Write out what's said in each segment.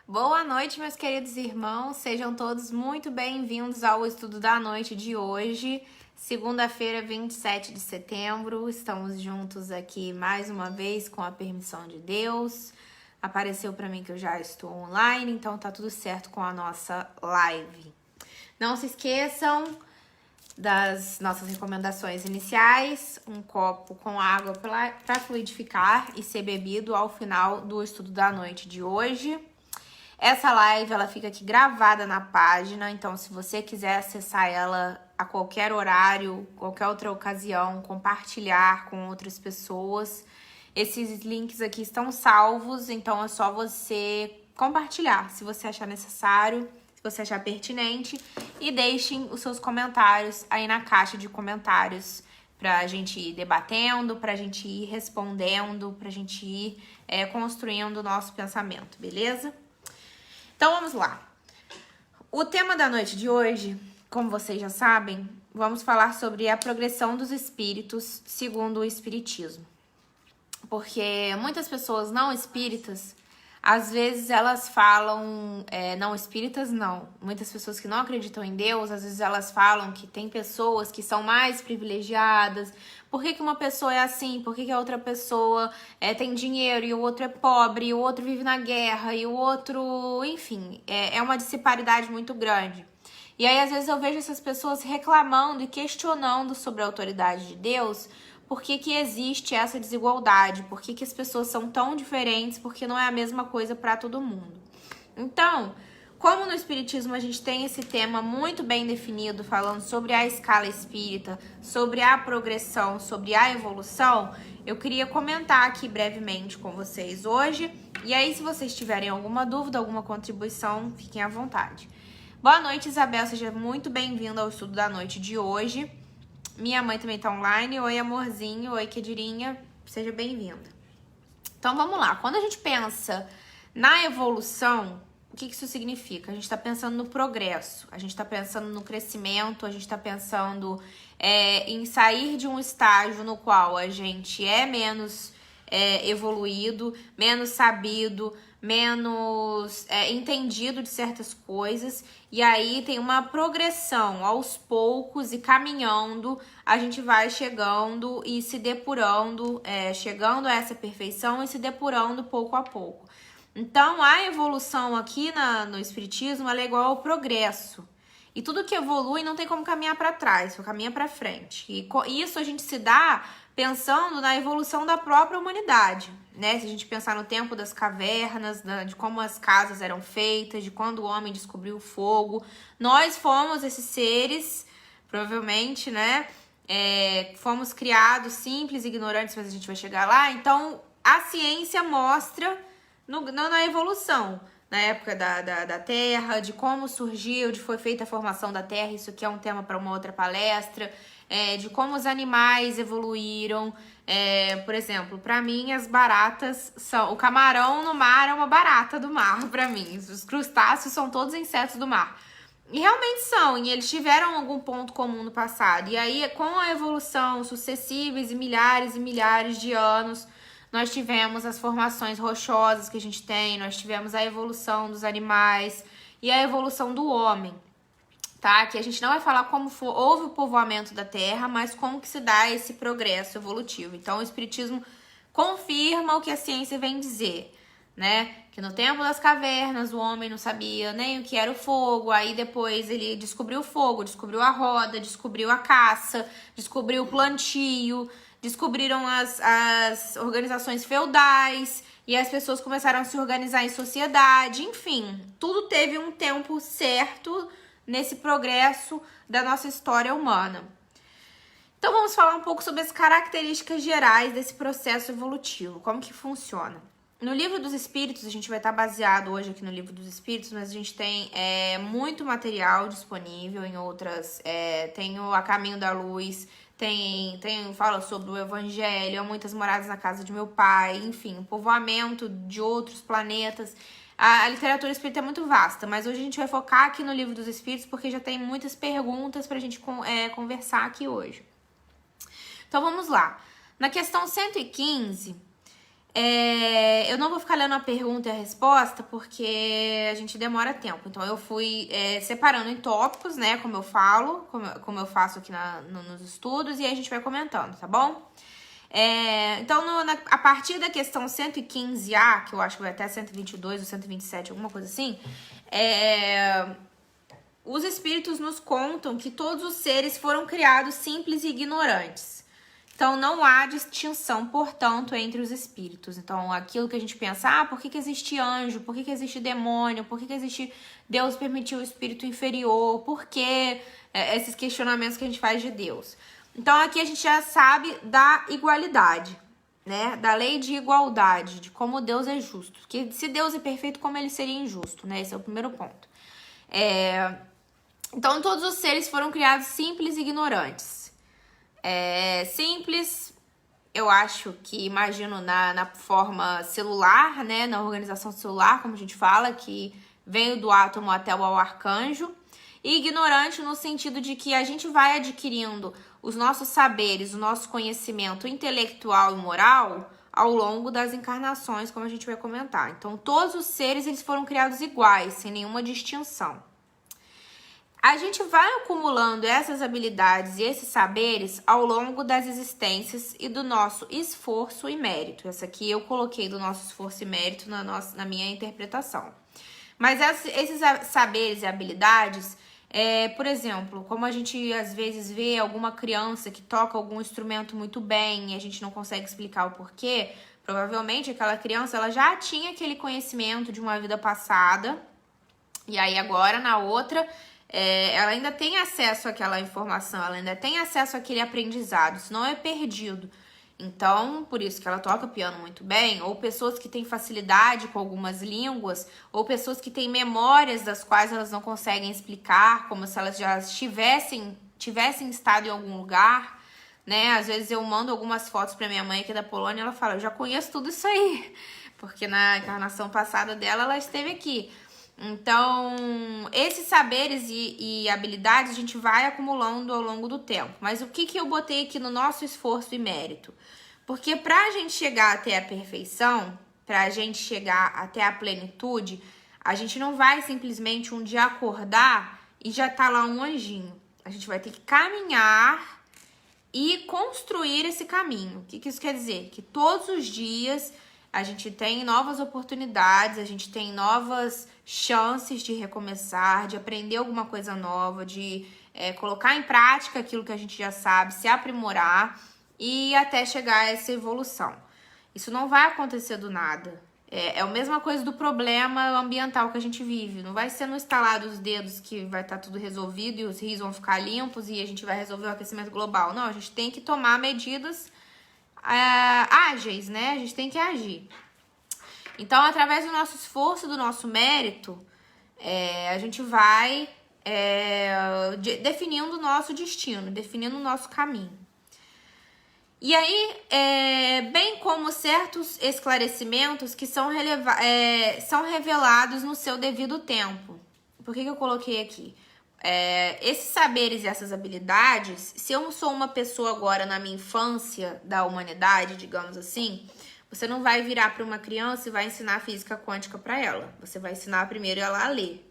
Boa noite, meus queridos irmãos. Sejam todos muito bem-vindos ao estudo da noite de hoje, segunda-feira, 27 de setembro. Estamos juntos aqui mais uma vez com a permissão de Deus. Apareceu para mim que eu já estou online, então tá tudo certo com a nossa live. Não se esqueçam das nossas recomendações iniciais, um copo com água para fluidificar e ser bebido ao final do estudo da noite de hoje. Essa live, ela fica aqui gravada na página, então se você quiser acessar ela a qualquer horário, qualquer outra ocasião, compartilhar com outras pessoas, esses links aqui estão salvos, então é só você compartilhar, se você achar necessário, se você achar pertinente, e deixem os seus comentários aí na caixa de comentários pra gente ir debatendo, pra gente ir respondendo, pra gente ir construindo o nosso pensamento, beleza? Então vamos lá. O tema da noite de hoje, como vocês já sabem, vamos falar sobre a progressão dos espíritos segundo o espiritismo. Porque muitas pessoas não espíritas, às vezes elas falam, não espíritas não, muitas pessoas que não acreditam em Deus, às vezes elas falam que tem pessoas que são mais privilegiadas. Por que uma pessoa é assim? Por que a outra pessoa tem dinheiro e o outro é pobre, e o outro vive na guerra, e o outro, enfim, é uma disparidade muito grande. E aí às vezes eu vejo essas pessoas reclamando e questionando sobre a autoridade de Deus. Por que existe essa desigualdade? Por que as pessoas são tão diferentes? Porque não é a mesma coisa para todo mundo. Então, como no Espiritismo a gente tem esse tema muito bem definido, falando sobre a escala espírita, sobre a progressão, sobre a evolução, eu queria comentar aqui brevemente com vocês hoje. E aí, se vocês tiverem alguma dúvida, alguma contribuição, fiquem à vontade. Boa noite, Isabel. Seja muito bem-vinda ao estudo da noite de hoje. Minha mãe também tá online. Oi, amorzinho. Oi, Quedirinha. Seja bem-vinda. Então, vamos lá. Quando a gente pensa na evolução, o que isso significa? A gente tá pensando no progresso. A gente tá pensando no crescimento. A gente tá pensando em sair de um estágio no qual a gente é menos evoluído, menos sabido, menos entendido de certas coisas, e aí tem uma progressão aos poucos e caminhando, a gente vai chegando e se depurando, chegando a essa perfeição e se depurando pouco a pouco. Então, a evolução aqui no Espiritismo, ela é igual ao progresso. E tudo que evolui não tem como caminhar para trás, só caminha para frente. E isso a gente se dá pensando na evolução da própria humanidade, né? Se a gente pensar no tempo das cavernas, de como as casas eram feitas, de quando o homem descobriu o fogo, nós fomos esses seres, provavelmente, né? Fomos criados simples, ignorantes, mas a gente vai chegar lá. Então, a ciência mostra na evolução, na época da Terra, de como surgiu, de foi feita a formação da Terra, isso aqui é um tema para uma outra palestra, de como os animais evoluíram. Por exemplo, para mim as baratas são... O camarão no mar é uma barata do mar, para mim. Os crustáceos são todos insetos do mar. E realmente são, e eles tiveram algum ponto comum no passado. E aí, com a evolução sucessivas e milhares de anos, nós tivemos as formações rochosas que a gente tem, nós tivemos a evolução dos animais e a evolução do homem, tá? Que a gente não vai falar como houve o povoamento da Terra, mas como que se dá esse progresso evolutivo. Então, o Espiritismo confirma o que a ciência vem dizer, né? Que no tempo das cavernas o homem não sabia nem o que era o fogo, aí depois ele descobriu o fogo, descobriu a roda, descobriu a caça, descobriu o plantio, descobriram as organizações feudais e as pessoas começaram a se organizar em sociedade. Enfim, tudo teve um tempo certo nesse progresso da nossa história humana. Então vamos falar um pouco sobre as características gerais desse processo evolutivo, como que funciona. No Livro dos Espíritos, a gente vai estar baseado hoje aqui no Livro dos Espíritos, mas a gente tem muito material disponível em outras, tem o A Caminho da Luz, fala sobre o Evangelho, muitas moradas na casa de meu pai, enfim, o povoamento de outros planetas. A literatura espírita é muito vasta, mas hoje a gente vai focar aqui no Livro dos Espíritos porque já tem muitas perguntas pra gente conversar aqui hoje. Então vamos lá. Na questão 115, Eu não vou ficar lendo a pergunta e a resposta, porque a gente demora tempo. Então, eu fui separando em tópicos, né? Como eu falo, como eu faço aqui nos estudos, e aí a gente vai comentando, tá bom? Então, a partir da questão 115A, que eu acho que vai até 122 ou 127, alguma coisa assim, os espíritos nos contam que todos os seres foram criados simples e ignorantes. Então, não há distinção, portanto, entre os espíritos. Então, aquilo que a gente pensa, por que existe anjo? Por que existe demônio? Por que existe Deus permitiu o espírito inferior? Por que esses questionamentos que a gente faz de Deus? Então, aqui a gente já sabe da igualdade, né? Da lei de igualdade, de como Deus é justo. Que se Deus é perfeito, como ele seria injusto, né? Esse é o primeiro ponto. Então, todos os seres foram criados simples e ignorantes. Simples, eu acho que imagino na forma celular, né? Na organização celular, como a gente fala, que veio do átomo até o arcanjo. E ignorante no sentido de que a gente vai adquirindo os nossos saberes, o nosso conhecimento intelectual e moral ao longo das encarnações, como a gente vai comentar. Então, todos os seres eles foram criados iguais, sem nenhuma distinção. A gente vai acumulando essas habilidades e esses saberes ao longo das existências e do nosso esforço e mérito. Essa aqui eu coloquei do nosso esforço e mérito na minha interpretação. Mas esses saberes e habilidades, por exemplo, como a gente às vezes vê alguma criança que toca algum instrumento muito bem e a gente não consegue explicar o porquê, provavelmente aquela criança ela já tinha aquele conhecimento de uma vida passada e aí agora na outra ela ainda tem acesso àquela informação, ela ainda tem acesso àquele aprendizado, isso não é perdido. Então, por isso que ela toca piano muito bem, ou pessoas que têm facilidade com algumas línguas, ou pessoas que têm memórias das quais elas não conseguem explicar, como se elas já tivessem estado em algum lugar, né? Às vezes eu mando algumas fotos para minha mãe aqui da Polônia, ela fala, eu já conheço tudo isso aí, porque na encarnação passada dela, ela esteve aqui. Então, esses saberes e habilidades a gente vai acumulando ao longo do tempo. Mas o que eu botei aqui no nosso esforço e mérito? Porque pra gente chegar até a perfeição, pra gente chegar até a plenitude, a gente não vai simplesmente um dia acordar e já tá lá um anjinho. A gente vai ter que caminhar e construir esse caminho. O que isso quer dizer? Que todos os dias a gente tem novas oportunidades, a gente tem novas chances de recomeçar, de aprender alguma coisa nova, de colocar em prática aquilo que a gente já sabe, se aprimorar e até chegar a essa evolução. Isso não vai acontecer do nada. É a mesma coisa do problema ambiental que a gente vive. Não vai ser no estalar dos dedos que vai estar tudo resolvido e os rios vão ficar limpos e a gente vai resolver o aquecimento global. Não, a gente tem que tomar medidas ágeis, né? A gente tem que agir. Então, através do nosso esforço, do nosso mérito, a gente vai definindo o nosso destino, definindo o nosso caminho. E aí, bem como certos esclarecimentos que são revelados no seu devido tempo. Por que eu coloquei aqui? Esses saberes e essas habilidades, se eu sou uma pessoa agora na minha infância da humanidade, digamos assim, você não vai virar para uma criança e vai ensinar física quântica para ela. Você vai ensinar primeiro ela a ler.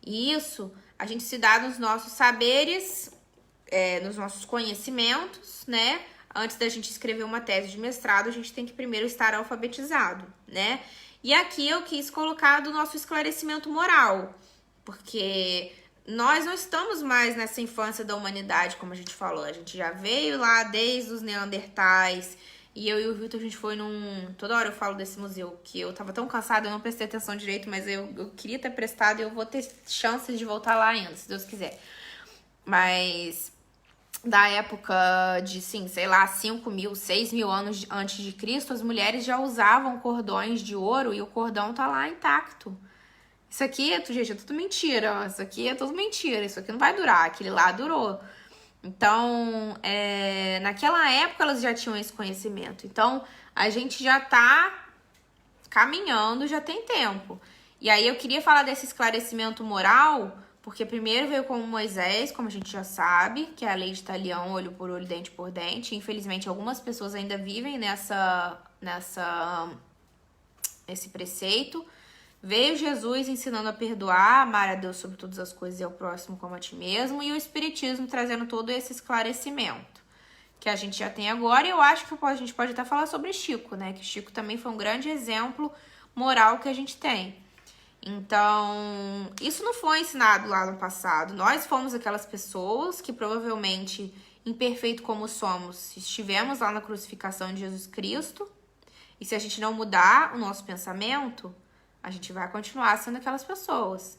E isso a gente se dá nos nossos saberes, nos nossos conhecimentos, né? Antes da gente escrever uma tese de mestrado, a gente tem que primeiro estar alfabetizado, né? E aqui eu quis colocar do nosso esclarecimento moral, porque nós não estamos mais nessa infância da humanidade, como a gente falou. A gente já veio lá desde os Neandertais. E eu e o Vitor, a gente foi toda hora eu falo desse museu, que eu tava tão cansada, eu não prestei atenção direito, mas eu queria ter prestado e eu vou ter chances de voltar lá ainda, se Deus quiser. Mas da época de, sei lá, 5.000, 6.000 anos antes de Cristo, as mulheres já usavam cordões de ouro e o cordão tá lá intacto. Isso aqui, gente, é tudo mentira. Ó. Isso aqui é tudo mentira. Isso aqui não vai durar. Aquele lá durou. Então, naquela época elas já tinham esse conhecimento. Então, a gente já tá caminhando, já tem tempo. E aí eu queria falar desse esclarecimento moral, porque primeiro veio com Moisés, como a gente já sabe, que é a lei de talião, olho por olho, dente por dente. Infelizmente, algumas pessoas ainda vivem nessa esse preceito. Veio Jesus ensinando a perdoar, amar a Deus sobre todas as coisas e ao próximo como a ti mesmo, e o Espiritismo trazendo todo esse esclarecimento que a gente já tem agora. E eu acho que a gente pode até falar sobre Chico, né? Que Chico também foi um grande exemplo moral que a gente tem. Então, isso não foi ensinado lá no passado. Nós fomos aquelas pessoas que provavelmente, imperfeito como somos, estivemos lá na crucificação de Jesus Cristo. E se a gente não mudar o nosso pensamento, a gente vai continuar sendo aquelas pessoas.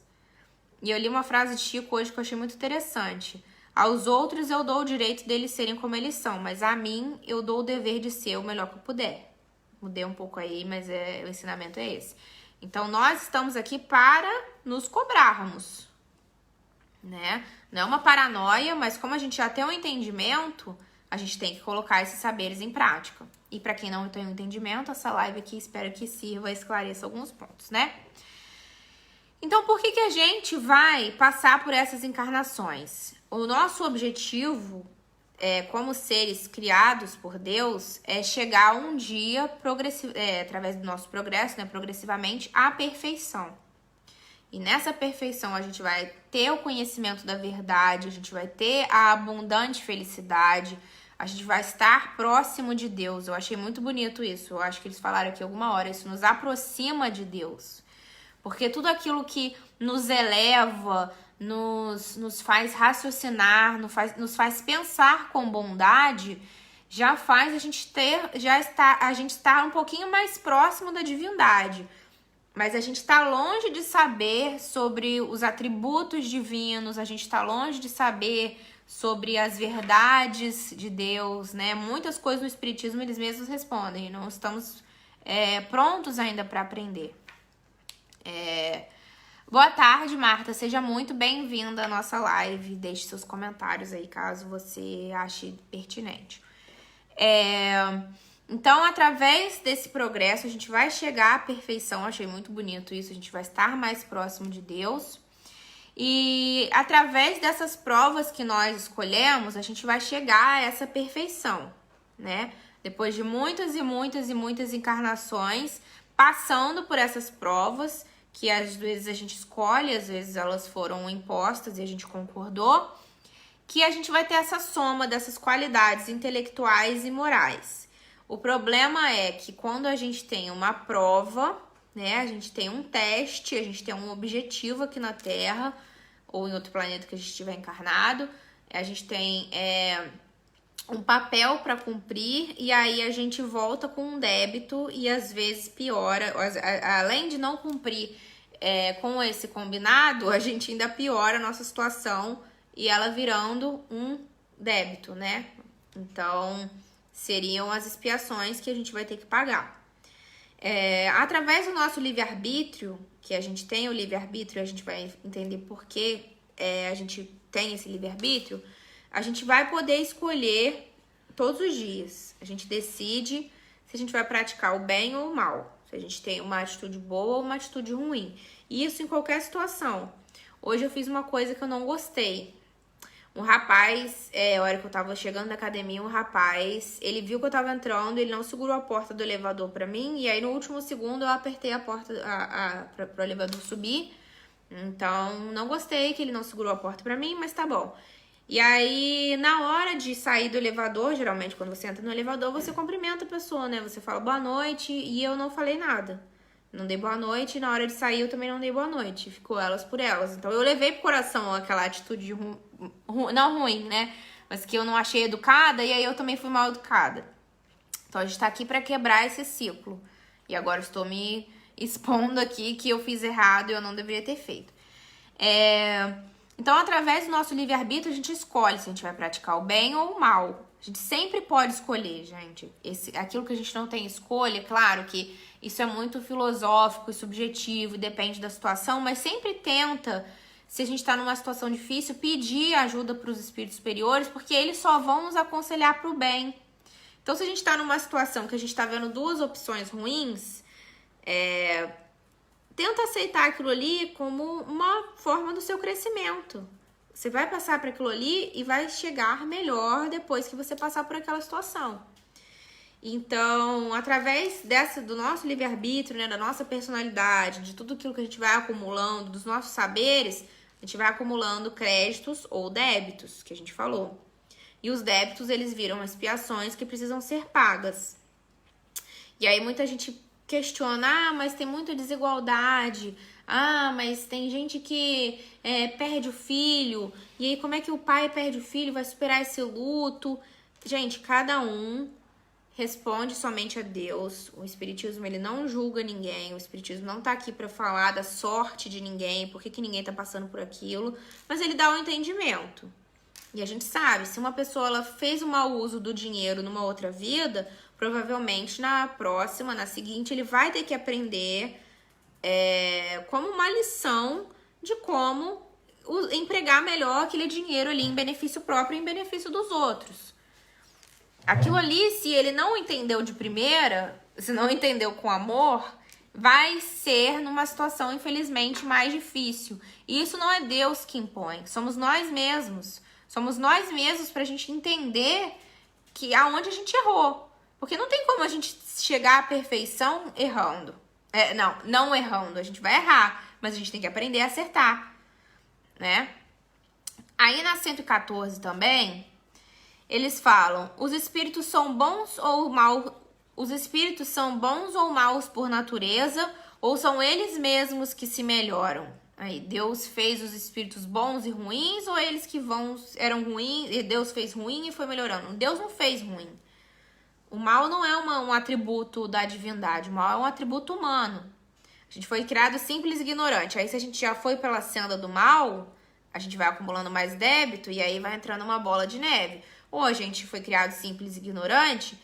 E eu li uma frase de Chico hoje que eu achei muito interessante. Aos outros eu dou o direito deles serem como eles são, mas a mim eu dou o dever de ser o melhor que eu puder. Mudei um pouco aí, mas o ensinamento é esse. Então, nós estamos aqui para nos cobrarmos, né? Não é uma paranoia, mas como a gente já tem um entendimento, a gente tem que colocar esses saberes em prática. E para quem não tem um entendimento, essa live aqui espero que sirva e esclareça alguns pontos, né? Então, por que a gente vai passar por essas encarnações? O nosso objetivo, como seres criados por Deus, é chegar um dia, através do nosso progresso, né, progressivamente, à perfeição. E nessa perfeição a gente vai ter o conhecimento da verdade, a gente vai ter a abundante felicidade, a gente vai estar próximo de Deus. Eu achei muito bonito isso. Eu acho que eles falaram aqui alguma hora. Isso nos aproxima de Deus. Porque tudo aquilo que nos eleva, nos faz raciocinar, nos faz pensar com bondade, já faz a gente estar um pouquinho mais próximo da divindade. Mas a gente está longe de saber sobre os atributos divinos, a gente está longe de saber sobre as verdades de Deus, né? Muitas coisas no Espiritismo eles mesmos respondem, não estamos prontos ainda para aprender. Boa tarde, Marta, seja muito bem-vinda à nossa live, deixe seus comentários aí caso você ache pertinente. Então, através desse progresso, a gente vai chegar à perfeição, achei muito bonito isso, a gente vai estar mais próximo de Deus. E através dessas provas que nós escolhemos, a gente vai chegar a essa perfeição, né? Depois de muitas e muitas e muitas encarnações, passando por essas provas, que às vezes a gente escolhe, às vezes elas foram impostas e a gente concordou, que a gente vai ter essa soma dessas qualidades intelectuais e morais. O problema é que quando a gente tem uma prova, né, a gente tem um teste, a gente tem um objetivo aqui na Terra, ou em outro planeta que a gente estiver encarnado, a gente tem um papel para cumprir, e aí a gente volta com um débito e às vezes piora, além de não cumprir com esse combinado, a gente ainda piora a nossa situação e ela virando um débito, né? Então, seriam as expiações que a gente vai ter que pagar. Através do nosso livre-arbítrio, que a gente tem o livre-arbítrio, a gente vai entender por que a gente tem esse livre-arbítrio, a gente vai poder escolher todos os dias. A gente decide se a gente vai praticar o bem ou o mal, se a gente tem uma atitude boa ou uma atitude ruim. E isso em qualquer situação. Hoje eu fiz uma coisa que eu não gostei. Um rapaz, a hora que eu tava chegando na academia, ele viu que eu tava entrando, ele não segurou a porta do elevador pra mim, e aí no último segundo eu apertei a porta pro elevador subir. Então, não gostei que ele não segurou a porta pra mim, mas tá bom. E aí, na hora de sair do elevador, geralmente quando você entra no elevador, você cumprimenta a pessoa, né? Você fala boa noite, e eu não falei nada. Não dei boa noite, e na hora de sair eu também não dei boa noite. Ficou elas por elas. Então, eu levei pro coração aquela atitude não ruim, né? Mas que eu não achei educada, e aí eu também fui mal educada. Então, a gente tá aqui pra quebrar esse ciclo. E agora eu estou me expondo aqui que eu fiz errado e eu não deveria ter feito. Então, através do nosso livre-arbítrio, a gente escolhe se a gente vai praticar o bem ou o mal. A gente sempre pode escolher, gente. Aquilo que a gente não tem escolha, claro que isso é muito filosófico e subjetivo, depende da situação, mas sempre tenta, se a gente está numa situação difícil, pedir ajuda para os espíritos superiores, porque eles só vão nos aconselhar para o bem. Então, se a gente está numa situação que a gente está vendo duas opções ruins, tenta aceitar aquilo ali como uma forma do seu crescimento. Você vai passar por aquilo ali e vai chegar melhor depois que você passar por aquela situação. Então, através do nosso livre-arbítrio, né, da nossa personalidade, de tudo aquilo que a gente vai acumulando, dos nossos saberes, a gente vai acumulando créditos ou débitos, que a gente falou. E os débitos, eles viram expiações que precisam ser pagas. E aí muita gente questiona, mas tem muita desigualdade, mas tem gente que perde o filho, e aí como é que o pai perde o filho, vai superar esse luto? Gente, cada um responde somente a Deus. O Espiritismo, ele não julga ninguém. O Espiritismo não tá aqui para falar da sorte de ninguém, por que ninguém tá passando por aquilo, mas ele dá o entendimento. E a gente sabe, se uma pessoa ela fez um mau uso do dinheiro numa outra vida, provavelmente na próxima, na seguinte, ele vai ter que aprender como uma lição de como empregar melhor aquele dinheiro ali em benefício próprio e em benefício dos outros. Aquilo ali, se ele não entendeu de primeira, se não entendeu com amor, vai ser numa situação, infelizmente, mais difícil. E isso não é Deus que impõe, somos nós mesmos. Somos nós mesmos pra gente entender que aonde a gente errou. Porque não tem como a gente chegar à perfeição errando. Não errando, a gente vai errar, mas a gente tem que aprender a acertar, né? Aí na 114 também, eles falam: os espíritos são bons ou maus? Os espíritos são bons ou maus por natureza, ou são eles mesmos que se melhoram? Aí, Deus fez os espíritos bons e ruins, ou eles que eram ruins, e Deus fez ruim e foi melhorando? Deus não fez ruim. O mal não é um atributo da divindade, o mal é um atributo humano. A gente foi criado simples e ignorante. Aí, se a gente já foi pela senda do mal, a gente vai acumulando mais débito e aí vai entrando uma bola de neve. Ou a gente foi criado simples e ignorante,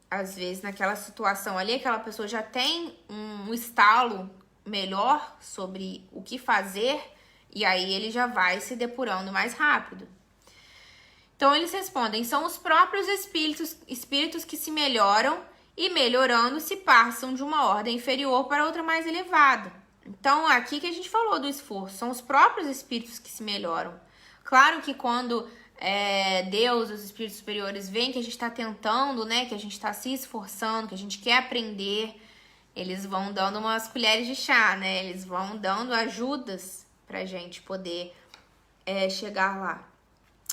às vezes naquela situação ali, aquela pessoa já tem um estalo melhor sobre o que fazer e aí ele já vai se depurando mais rápido. Então eles respondem: são os próprios espíritos que se melhoram e melhorando se passam de uma ordem inferior para outra mais elevada. Então aqui que a gente falou do esforço, são os próprios espíritos que se melhoram. Claro que quando Deus, os espíritos superiores veem que a gente está tentando, né, que a gente está se esforçando, que a gente quer aprender, eles vão dando umas colheres de chá, né? Eles vão dando ajudas pra gente poder chegar lá.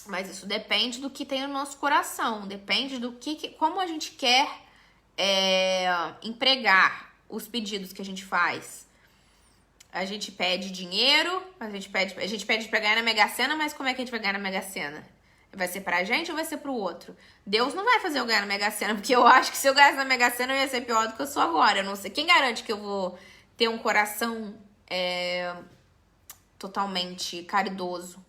Mas isso depende do que tem no nosso coração, depende do como a gente quer empregar os pedidos que a gente faz. A gente pede dinheiro, a gente pede pra ganhar na Mega Sena, mas como é que a gente vai ganhar na Mega Sena? Vai ser pra gente ou vai ser pro outro? Deus não vai fazer eu ganhar na Mega Sena, porque eu acho que se eu ganhasse na Mega Sena eu ia ser pior do que eu sou agora. Eu não sei. Quem garante que eu vou ter um coração totalmente caridoso?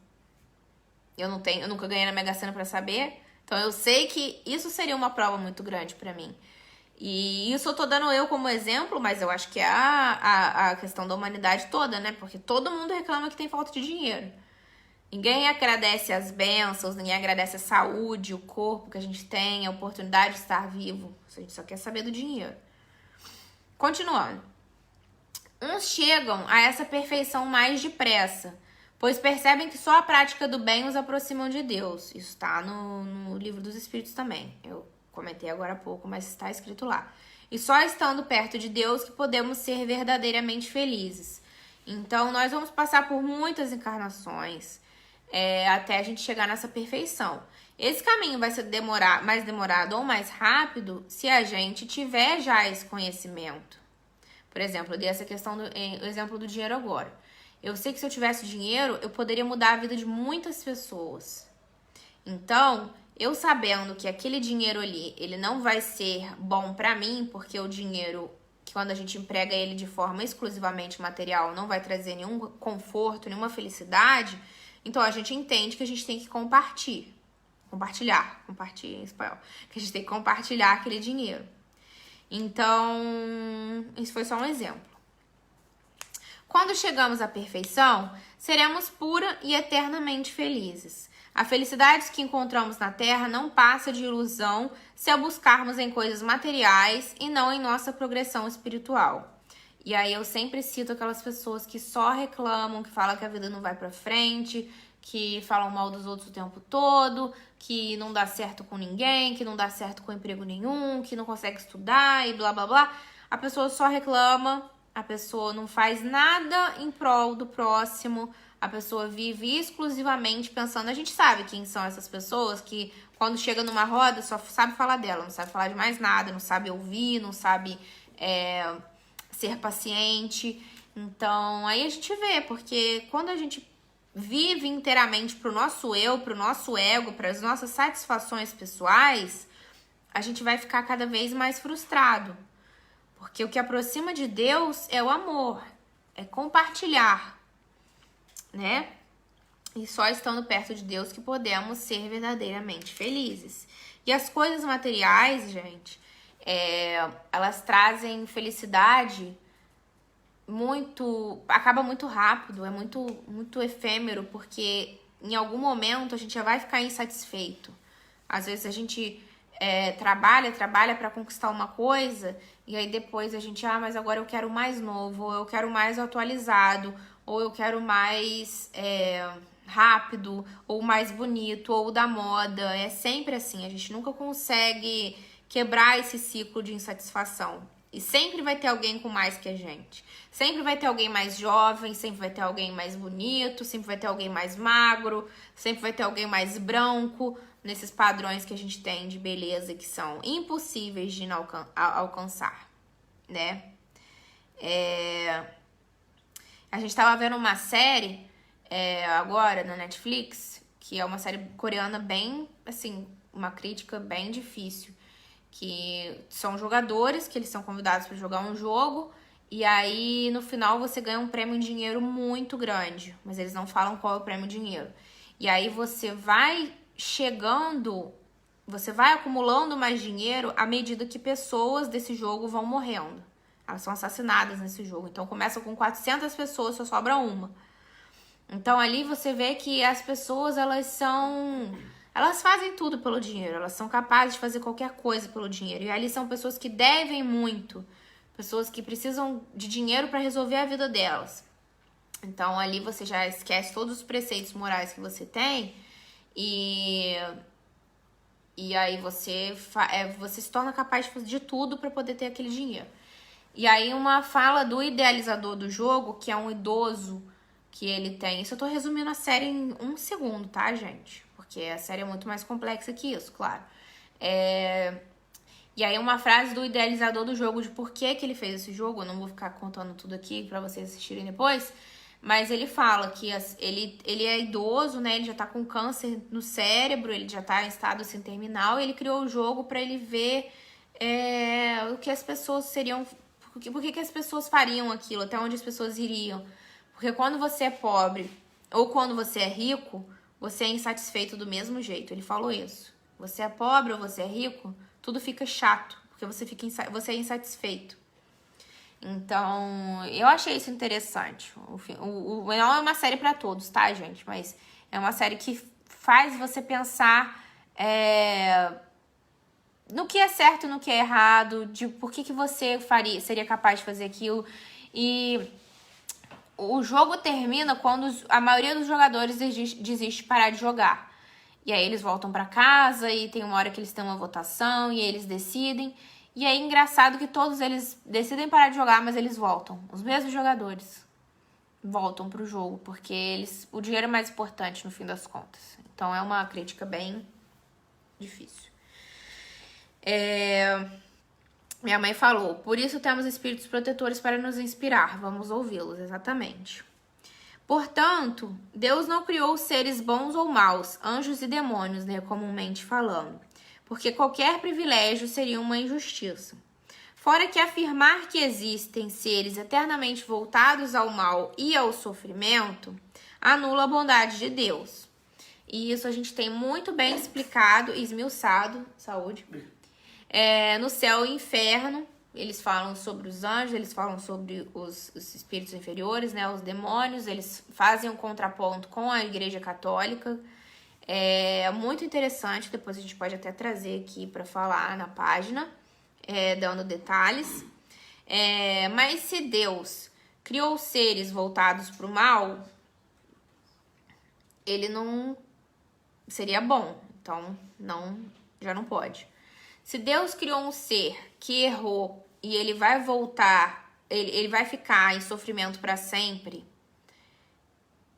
Eu nunca ganhei na Mega Sena pra saber. Então eu sei que isso seria uma prova muito grande pra mim. E isso eu tô dando eu como exemplo, mas eu acho que é a questão da humanidade toda, né? Porque todo mundo reclama que tem falta de dinheiro. Ninguém agradece as bênçãos, ninguém agradece a saúde, o corpo que a gente tem, a oportunidade de estar vivo. A gente só quer saber do dinheiro. Continuando. Uns chegam a essa perfeição mais depressa, pois percebem que só a prática do bem os aproximam de Deus. Isso está no Livro dos Espíritos também. Eu comentei agora há pouco, mas está escrito lá. E só estando perto de Deus que podemos ser verdadeiramente felizes. Então, nós vamos passar por muitas encarnações até a gente chegar nessa perfeição. Esse caminho vai ser mais demorado ou mais rápido se a gente tiver já esse conhecimento. Por exemplo, eu dei essa questão o exemplo do dinheiro agora. Eu sei que se eu tivesse dinheiro, eu poderia mudar a vida de muitas pessoas. Então, eu sabendo que aquele dinheiro ali, ele não vai ser bom pra mim, porque o dinheiro, quando a gente emprega ele de forma exclusivamente material, não vai trazer nenhum conforto, nenhuma felicidade. Então, a gente entende que a gente tem que compartilhar em espanhol, que a gente tem que compartilhar aquele dinheiro. Então, isso foi só um exemplo. Quando chegamos à perfeição, seremos pura e eternamente felizes. A felicidade que encontramos na Terra não passa de ilusão se a buscarmos em coisas materiais e não em nossa progressão espiritual. E aí eu sempre cito aquelas pessoas que só reclamam, que falam que a vida não vai pra frente, que falam mal dos outros o tempo todo, que não dá certo com ninguém, que não dá certo com emprego nenhum, que não consegue estudar e blá blá blá. A pessoa só reclama, a pessoa não faz nada em prol do próximo, a pessoa vive exclusivamente pensando. A gente sabe quem são essas pessoas que quando chega numa roda só sabe falar dela, não sabe falar de mais nada, não sabe ouvir, não sabe ser paciente. Então aí a gente vê, porque quando a gente vive inteiramente pro nosso eu, pro nosso ego, para as nossas satisfações pessoais, a gente vai ficar cada vez mais frustrado. Porque o que aproxima de Deus é o amor, é compartilhar, né? E só estando perto de Deus que podemos ser verdadeiramente felizes. E as coisas materiais, gente, elas trazem felicidade acaba muito rápido, é muito efêmero, porque em algum momento a gente já vai ficar insatisfeito. Às vezes a gente trabalha para conquistar uma coisa e aí depois a gente, mas agora eu quero mais novo, ou eu quero mais atualizado, ou eu quero mais rápido, ou mais bonito, ou da moda. É sempre assim, a gente nunca consegue quebrar esse ciclo de insatisfação. E sempre vai ter alguém com mais que a gente. Sempre vai ter alguém mais jovem, sempre vai ter alguém mais bonito, sempre vai ter alguém mais magro, sempre vai ter alguém mais branco, nesses padrões que a gente tem de beleza que são impossíveis de alcançar, né? A gente tava vendo uma série agora na Netflix, que é uma série coreana bem, assim, uma crítica bem difícil, que são jogadores que eles são convidados para jogar um jogo e aí no final você ganha um prêmio em dinheiro muito grande, mas eles não falam qual é o prêmio em dinheiro. E aí você vai acumulando mais dinheiro à medida que pessoas desse jogo vão morrendo. Elas são assassinadas nesse jogo. Então começa com 400 pessoas, só sobra uma. Então ali você vê que as pessoas, elas fazem tudo pelo dinheiro, elas são capazes de fazer qualquer coisa pelo dinheiro. E ali são pessoas que devem muito, pessoas que precisam de dinheiro para resolver a vida delas. Então ali você já esquece todos os preceitos morais que você tem e aí você se torna capaz de fazer de tudo para poder ter aquele dinheiro. E aí uma fala do idealizador do jogo, que é um idoso que ele tem. Isso eu tô resumindo a série em 1 segundo, tá, gente? Porque a série é muito mais complexa que isso, claro. E aí uma frase do idealizador do jogo, de por que ele fez esse jogo, eu não vou ficar contando tudo aqui pra vocês assistirem depois, mas ele fala que ele é idoso, né, ele já tá com câncer no cérebro, ele já tá em estado assim, terminal, e ele criou o jogo pra ele ver o que as pessoas seriam, por que as pessoas fariam aquilo, até onde as pessoas iriam. Porque quando você é pobre ou quando você é rico, você é insatisfeito do mesmo jeito. Ele falou isso. Você é pobre ou você é rico, tudo fica chato, porque você é insatisfeito. Então, eu achei isso interessante. Não é uma série pra todos, tá, gente? Mas é uma série que faz você pensar no que é certo e no que é errado, de por que você seria capaz de fazer aquilo. E o jogo termina quando a maioria dos jogadores desiste de parar de jogar. E aí eles voltam pra casa e tem uma hora que eles têm uma votação e aí eles decidem. E é engraçado que todos eles decidem parar de jogar, mas eles voltam. Os mesmos jogadores voltam pro jogo, porque o dinheiro é mais importante no fim das contas. Então é uma crítica bem difícil. Minha mãe falou, por isso temos espíritos protetores para nos inspirar. Vamos ouvi-los, exatamente. Portanto, Deus não criou seres bons ou maus, anjos e demônios, né, comumente falando, porque qualquer privilégio seria uma injustiça. Fora que afirmar que existem seres eternamente voltados ao mal e ao sofrimento anula a bondade de Deus. E isso a gente tem muito bem explicado e esmiuçado, saúde, no céu e inferno. Eles falam sobre os anjos, eles falam sobre os espíritos inferiores, né, os demônios, eles fazem um contraponto com a Igreja Católica. É muito interessante, depois a gente pode até trazer aqui para falar na página, dando detalhes. Mas se Deus criou seres voltados para o mal, ele não seria bom. Então, já não pode. Se Deus criou um ser que errou e ele vai voltar, ele vai ficar em sofrimento para sempre,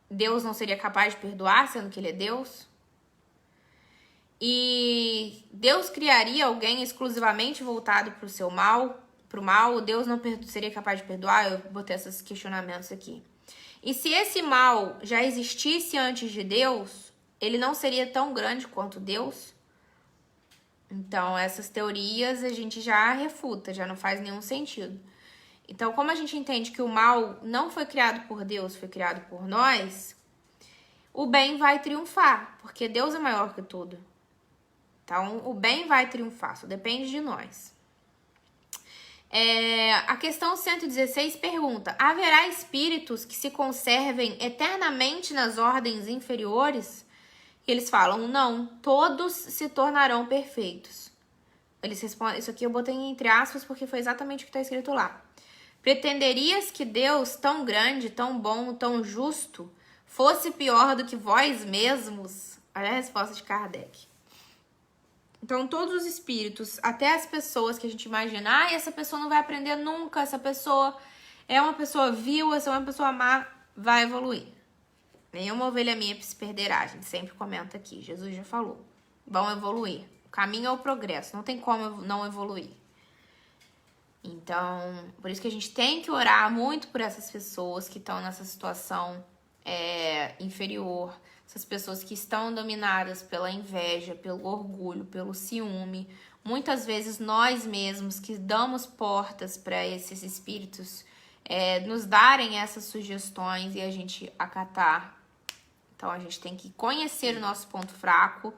Deus não seria capaz de perdoar, sendo que ele é Deus? E Deus criaria alguém exclusivamente voltado para o seu mal, pro mal? Deus não seria capaz de perdoar? Eu botei esses questionamentos aqui. E se esse mal já existisse antes de Deus, ele não seria tão grande quanto Deus? Então, essas teorias a gente já refuta, já não faz nenhum sentido. Então, como a gente entende que o mal não foi criado por Deus, foi criado por nós, o bem vai triunfar, porque Deus é maior que tudo. Então, o bem vai triunfar, só depende de nós. A questão 116 pergunta: haverá espíritos que se conservem eternamente nas ordens inferiores? E eles falam: não, todos se tornarão perfeitos. Eles respondem, isso aqui eu botei entre aspas porque foi exatamente o que está escrito lá. Pretenderias que Deus, tão grande, tão bom, tão justo, fosse pior do que vós mesmos? Olha a resposta de Kardec. Então, todos os espíritos, até as pessoas que a gente imagina, essa pessoa não vai aprender nunca, essa pessoa é uma pessoa vil, essa é uma pessoa má, vai evoluir. Nenhuma ovelha minha se perderá, a gente sempre comenta aqui, Jesus já falou. Vão evoluir. O caminho é o progresso, não tem como não evoluir. Então, por isso que a gente tem que orar muito por essas pessoas que estão nessa situação inferior, essas pessoas que estão dominadas pela inveja, pelo orgulho, pelo ciúme. Muitas vezes nós mesmos que damos portas para esses espíritos nos darem essas sugestões e a gente acatar. Então a gente tem que conhecer o nosso ponto fraco,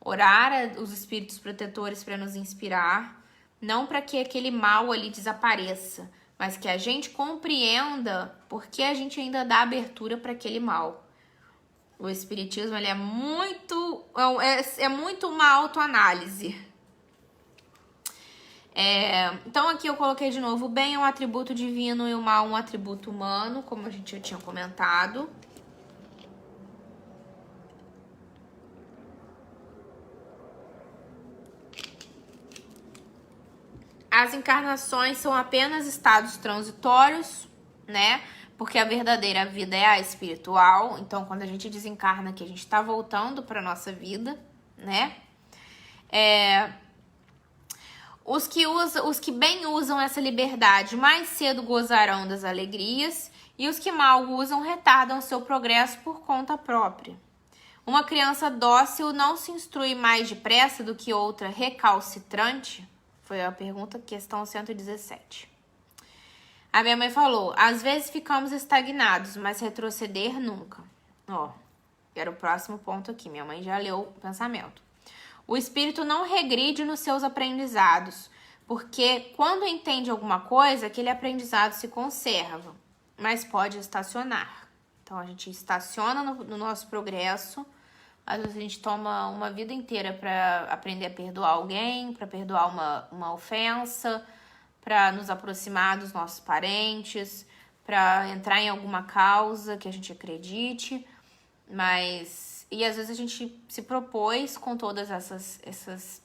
orar os espíritos protetores para nos inspirar, não para que aquele mal ali desapareça, mas que a gente compreenda por que a gente ainda dá abertura para aquele mal. O espiritismo ele é muito uma autoanálise. Então aqui eu coloquei de novo: o bem é um atributo divino e o mal um atributo humano, como a gente já tinha comentado. As encarnações são apenas estados transitórios, né? Porque a verdadeira vida é a espiritual. Então, quando a gente desencarna aqui, a gente tá voltando para nossa vida, né? Os que bem usam essa liberdade mais cedo gozarão das alegrias, e os que mal usam retardam seu progresso por conta própria. Uma criança dócil não se instrui mais depressa do que outra recalcitrante? Foi a pergunta, questão 117. A minha mãe falou: às vezes ficamos estagnados, mas retroceder nunca. Era o próximo ponto aqui. Minha mãe já leu o pensamento. O espírito não regride nos seus aprendizados, porque quando entende alguma coisa, aquele aprendizado se conserva, mas pode estacionar. Então, a gente estaciona no nosso progresso. Às vezes a gente toma uma vida inteira para aprender a perdoar alguém, para perdoar uma ofensa, para nos aproximar dos nossos parentes, para entrar em alguma causa que a gente acredite, e às vezes a gente se propôs com todas essas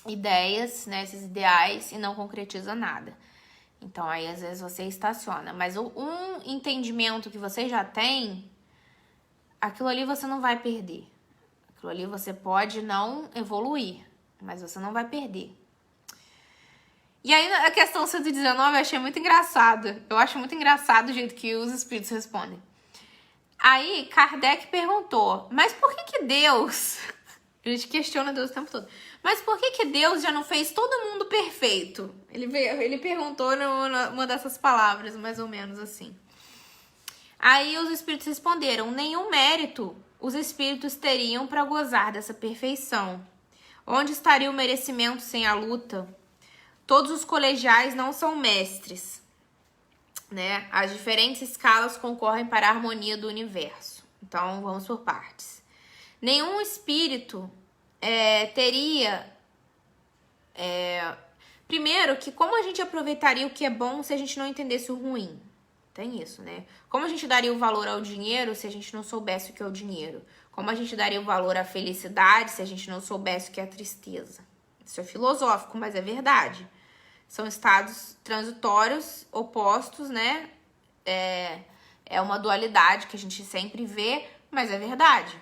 ideias, né, esses ideais, e não concretiza nada. Então aí às vezes você estaciona, mas um entendimento que você já tem, aquilo ali você não vai perder. Aquilo ali você pode não evoluir, mas você não vai perder. E aí, a questão 119 eu achei muito engraçado. Eu acho muito engraçado o jeito que os espíritos respondem. Aí, Kardec perguntou: mas por que Deus... A gente questiona Deus o tempo todo. Mas por que Deus já não fez todo mundo perfeito? Ele perguntou numa dessas palavras, mais ou menos assim. Aí, os espíritos responderam: nenhum mérito os espíritos teriam para gozar dessa perfeição. Onde estaria o merecimento sem a luta? Todos os colegiais não são mestres, né? As diferentes escalas concorrem para a harmonia do universo. Então, vamos por partes. Nenhum espírito teria... Primeiro, que como a gente aproveitaria o que é bom se a gente não entendesse o ruim? Tem isso, né? Como a gente daria o valor ao dinheiro se a gente não soubesse o que é o dinheiro? Como a gente daria o valor à felicidade se a gente não soubesse o que é a tristeza? Isso é filosófico, mas é verdade. São estados transitórios, opostos, né? É uma dualidade que a gente sempre vê, mas é verdade.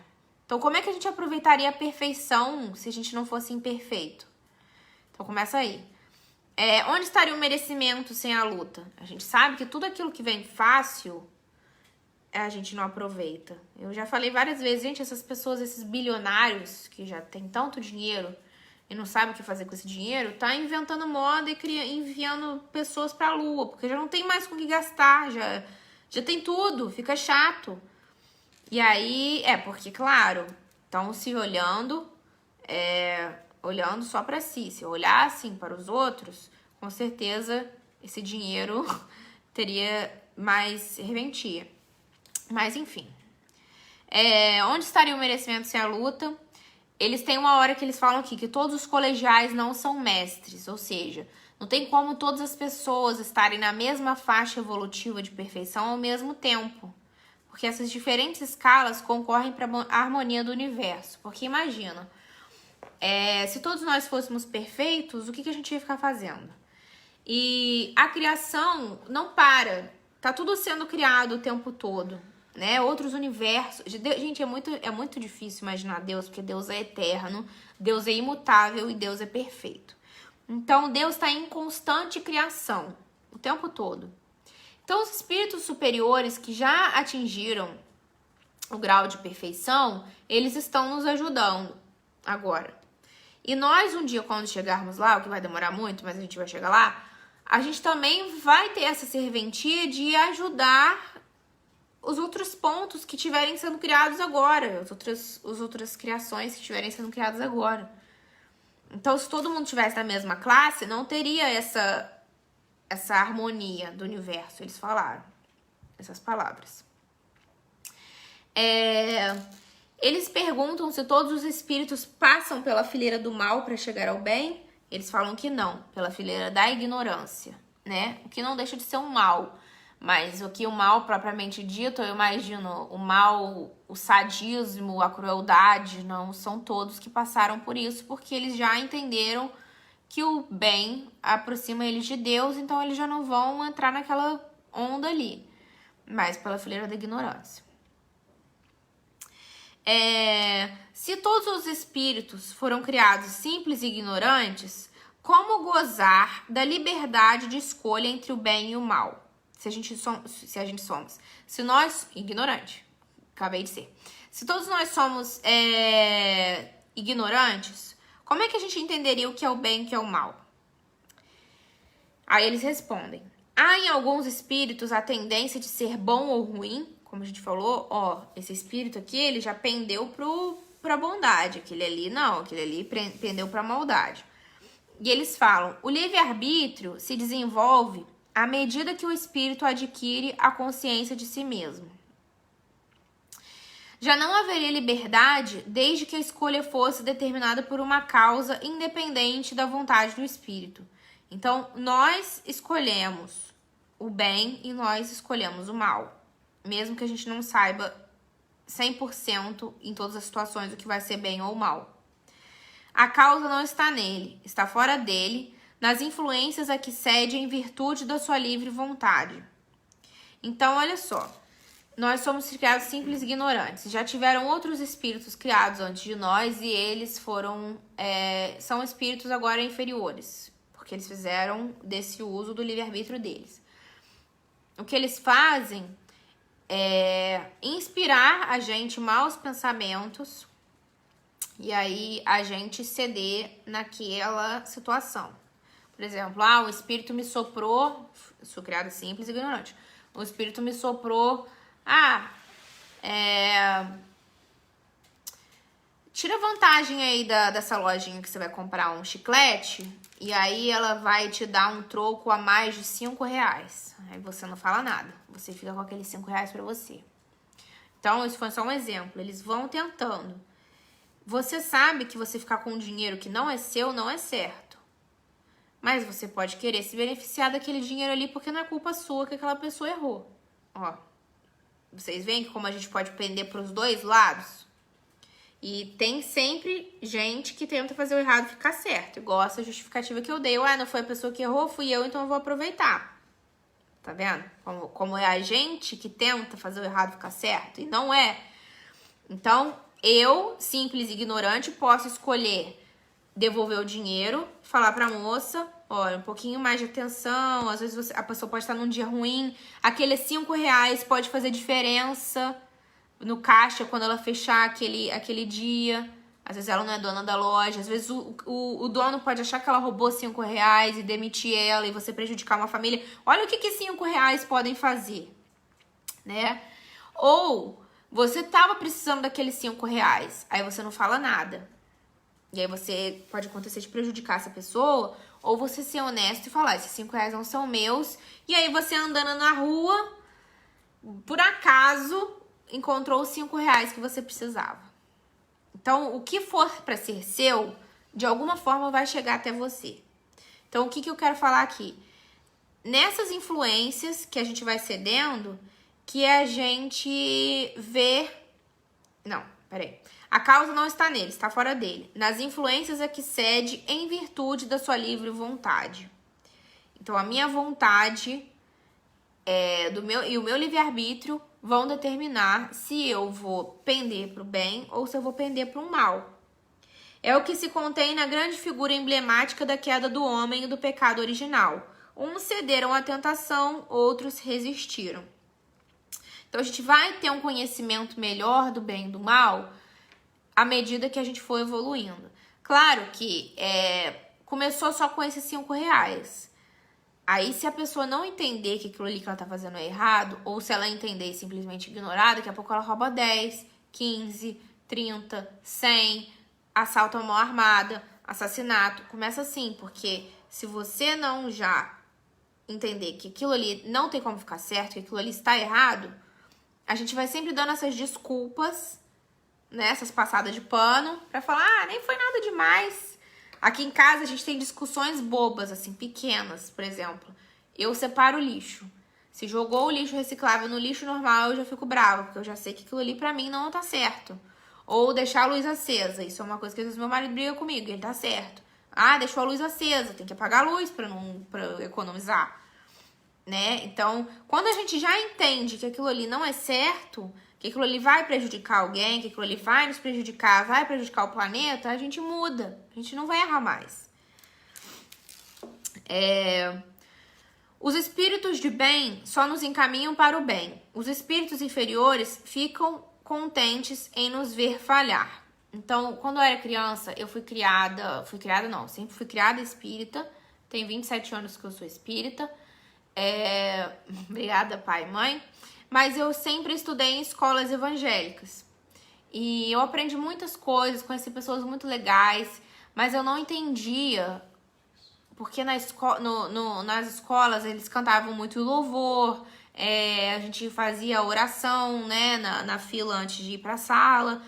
Então, como é que a gente aproveitaria a perfeição se a gente não fosse imperfeito? Então, começa aí. Onde estaria o merecimento sem a luta? A gente sabe que tudo aquilo que vem fácil, a gente não aproveita. Eu já falei várias vezes, gente, essas pessoas, esses bilionários que já têm tanto dinheiro e não sabem o que fazer com esse dinheiro, tá inventando moda e enviando pessoas pra lua, porque já não tem mais com o que gastar, já tem tudo, fica chato. E aí, porque, claro, estão se olhando, olhando só pra si. Se eu olhar assim para os outros, com certeza esse dinheiro teria mais serventia. Mas, enfim. Onde estaria o merecimento sem a luta? Eles têm uma hora que eles falam aqui que todos os colegiais não são mestres, ou seja, não tem como todas as pessoas estarem na mesma faixa evolutiva de perfeição ao mesmo tempo. Porque essas diferentes escalas concorrem para a harmonia do universo. Porque imagina, se todos nós fôssemos perfeitos, o que a gente ia ficar fazendo? E a criação não para. Tá tudo sendo criado o tempo todo, né? Outros universos. Gente, é muito difícil imaginar Deus, porque Deus é eterno, Deus é imutável e Deus é perfeito. Então, Deus está em constante criação o tempo todo. Então, os espíritos superiores que já atingiram o grau de perfeição, eles estão nos ajudando agora. E nós, um dia, quando chegarmos lá, o que vai demorar muito, mas a gente vai chegar lá, a gente também vai ter essa serventia de ajudar os outros pontos que estiverem sendo criados agora, as outras criações que estiverem sendo criadas agora. Então, se todo mundo tivesse na mesma classe, não teria essa harmonia do universo. Eles falaram essas palavras. Eles perguntam se todos os espíritos passam pela fileira do mal para chegar ao bem. Eles falam que não, pela fileira da ignorância, né? O que não deixa de ser um mal. Mas o que o mal propriamente dito, eu imagino, o mal, o sadismo, a crueldade, não são todos que passaram por isso, porque eles já entenderam que o bem aproxima eles de Deus, então eles já não vão entrar naquela onda ali, mas pela fileira da ignorância. Se todos os espíritos foram criados simples e ignorantes, como gozar da liberdade de escolha entre o bem e o mal? Se nós, ignorante, acabei de ser. Se todos nós somos ignorantes, como é que a gente entenderia o que é o bem e o que é o mal? Aí eles respondem: há em alguns espíritos a tendência de ser bom ou ruim, como a gente falou, esse espírito aqui, ele já pendeu pra bondade, aquele ali pendeu pra maldade. E eles falam: o livre-arbítrio se desenvolve à medida que o espírito adquire a consciência de si mesmo. Já não haveria liberdade desde que a escolha fosse determinada por uma causa independente da vontade do espírito. Então, nós escolhemos o bem e nós escolhemos o mal. Mesmo que a gente não saiba 100% em todas as situações o que vai ser bem ou mal. A causa não está nele, está fora dele, nas influências a que cede em virtude da sua livre vontade. Então, olha só. Nós somos criados simples e ignorantes. Já tiveram outros espíritos criados antes de nós e eles são espíritos agora inferiores, porque eles fizeram desse uso do livre-arbítrio deles. O que eles fazem é inspirar a gente maus pensamentos e aí a gente ceder naquela situação. Por exemplo, o espírito me soprou, sou criado simples e ignorante, o espírito me soprou, tira vantagem aí dessa lojinha que você vai comprar um chiclete e aí ela vai te dar um troco a mais de R$5. Aí você não fala nada, você fica com aqueles R$5 pra você. Então, isso foi só um exemplo. Eles vão tentando. Você sabe que você ficar com um dinheiro que não é seu não é certo. Mas você pode querer se beneficiar daquele dinheiro ali porque não é culpa sua que aquela pessoa errou. Ó, vocês veem como a gente pode pender para os dois lados? E tem sempre gente que tenta fazer o errado ficar certo. Igual essa justificativa que eu dei. Não foi a pessoa que errou, fui eu, então eu vou aproveitar. Tá vendo? Como é a gente que tenta fazer o errado ficar certo e não é. Então, eu, simples ignorante, posso escolher devolver o dinheiro, falar pra moça, olha, um pouquinho mais de atenção, às vezes a pessoa pode estar num dia ruim, aqueles R$5 pode fazer diferença no caixa quando ela fechar aquele dia. Às vezes ela não é dona da loja, às vezes o dono pode achar que ela roubou R$5 e demitir ela e você prejudicar uma família. Olha o que R$5 podem fazer, né? Ou você tava precisando daqueles R$5, aí você não fala nada. E aí você pode acontecer de prejudicar essa pessoa, ou você ser honesto e falar, esses R$5 não são meus. E aí você andando na rua, por acaso, encontrou os R$5 que você precisava. Então, o que for para ser seu, de alguma forma vai chegar até você. Então, o que eu quero falar aqui? Nessas influências que a gente vai cedendo, que a gente vê... Não, peraí. A causa não está nele, está fora dele. Nas influências é que cede em virtude da sua livre vontade. Então, a minha vontade e o meu livre-arbítrio vão determinar se eu vou pender para o bem ou se eu vou pender para o mal. É o que se contém na grande figura emblemática da queda do homem e do pecado original. Uns cederam à tentação, outros resistiram. Então, a gente vai ter um conhecimento melhor do bem e do mal à medida que a gente for evoluindo. Claro que começou só com esses R$5. Aí, se a pessoa não entender que aquilo ali que ela tá fazendo é errado, ou se ela entender e simplesmente ignorar, daqui a pouco ela rouba 10, 15, 30, 100, assalto à mão armada, assassinato. Começa assim, porque se você não já entender que aquilo ali não tem como ficar certo, que aquilo ali está errado, a gente vai sempre dando essas desculpas, né, essas passadas de pano, pra falar, nem foi nada demais. Aqui em casa a gente tem discussões bobas, assim, pequenas, por exemplo. Eu separo o lixo. Se jogou o lixo reciclável no lixo normal, eu já fico brava, porque eu já sei que aquilo ali pra mim não tá certo. Ou deixar a luz acesa. Isso é uma coisa que às vezes meu marido briga comigo, ele tá certo. Deixou a luz acesa, tem que apagar a luz pra economizar, né? Então, quando a gente já entende que aquilo ali não é certo, que aquilo ali vai prejudicar alguém, que aquilo ali vai nos prejudicar, vai prejudicar o planeta, a gente muda. A gente não vai errar mais. Os espíritos de bem só nos encaminham para o bem. Os espíritos inferiores ficam contentes em nos ver falhar. Então, quando eu era criança, eu sempre fui criada espírita. Tem 27 anos que eu sou espírita. Obrigada, pai e mãe. Mas eu sempre estudei em escolas evangélicas. E eu aprendi muitas coisas, conheci pessoas muito legais, mas eu não entendia, porque nas escolas eles cantavam muito louvor, a gente fazia oração, né, na fila antes de ir pra sala,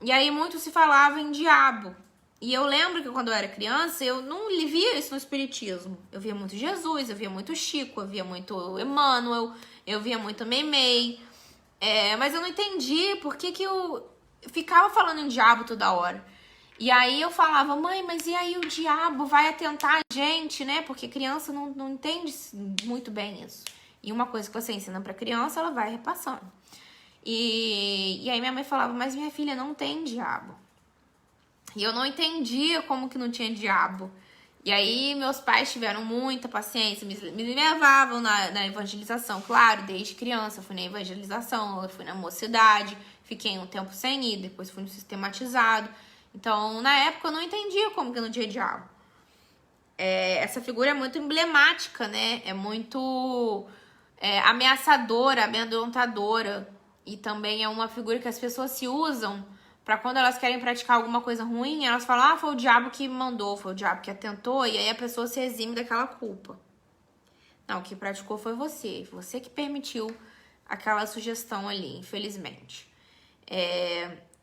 e aí muito se falava em diabo. E eu lembro que quando eu era criança, eu não via isso no espiritismo. Eu via muito Jesus, eu via muito Chico, eu via muito Emmanuel, eu via muito Meimei. Mas eu não entendi por que eu ficava falando em diabo toda hora. E aí eu falava, mãe, mas e aí o diabo vai atentar a gente, né? Porque criança não entende muito bem isso. E uma coisa que você ensina pra criança, ela vai repassando. E aí minha mãe falava, mas minha filha não tem diabo. E eu não entendia como que não tinha diabo. E aí meus pais tiveram muita paciência, me levavam na evangelização. Claro, desde criança eu fui na evangelização, eu fui na mocidade, fiquei um tempo sem ir, depois fui no sistematizado. Então, na época eu não entendia como que não tinha diabo. Essa figura é muito emblemática, né? É muito ameaçadora, amedrontadora. E também é uma figura que as pessoas se usam pra quando elas querem praticar alguma coisa ruim, elas falam, foi o diabo que mandou, foi o diabo que atentou, e aí a pessoa se exime daquela culpa. Não, o que praticou foi você que permitiu aquela sugestão ali, infelizmente.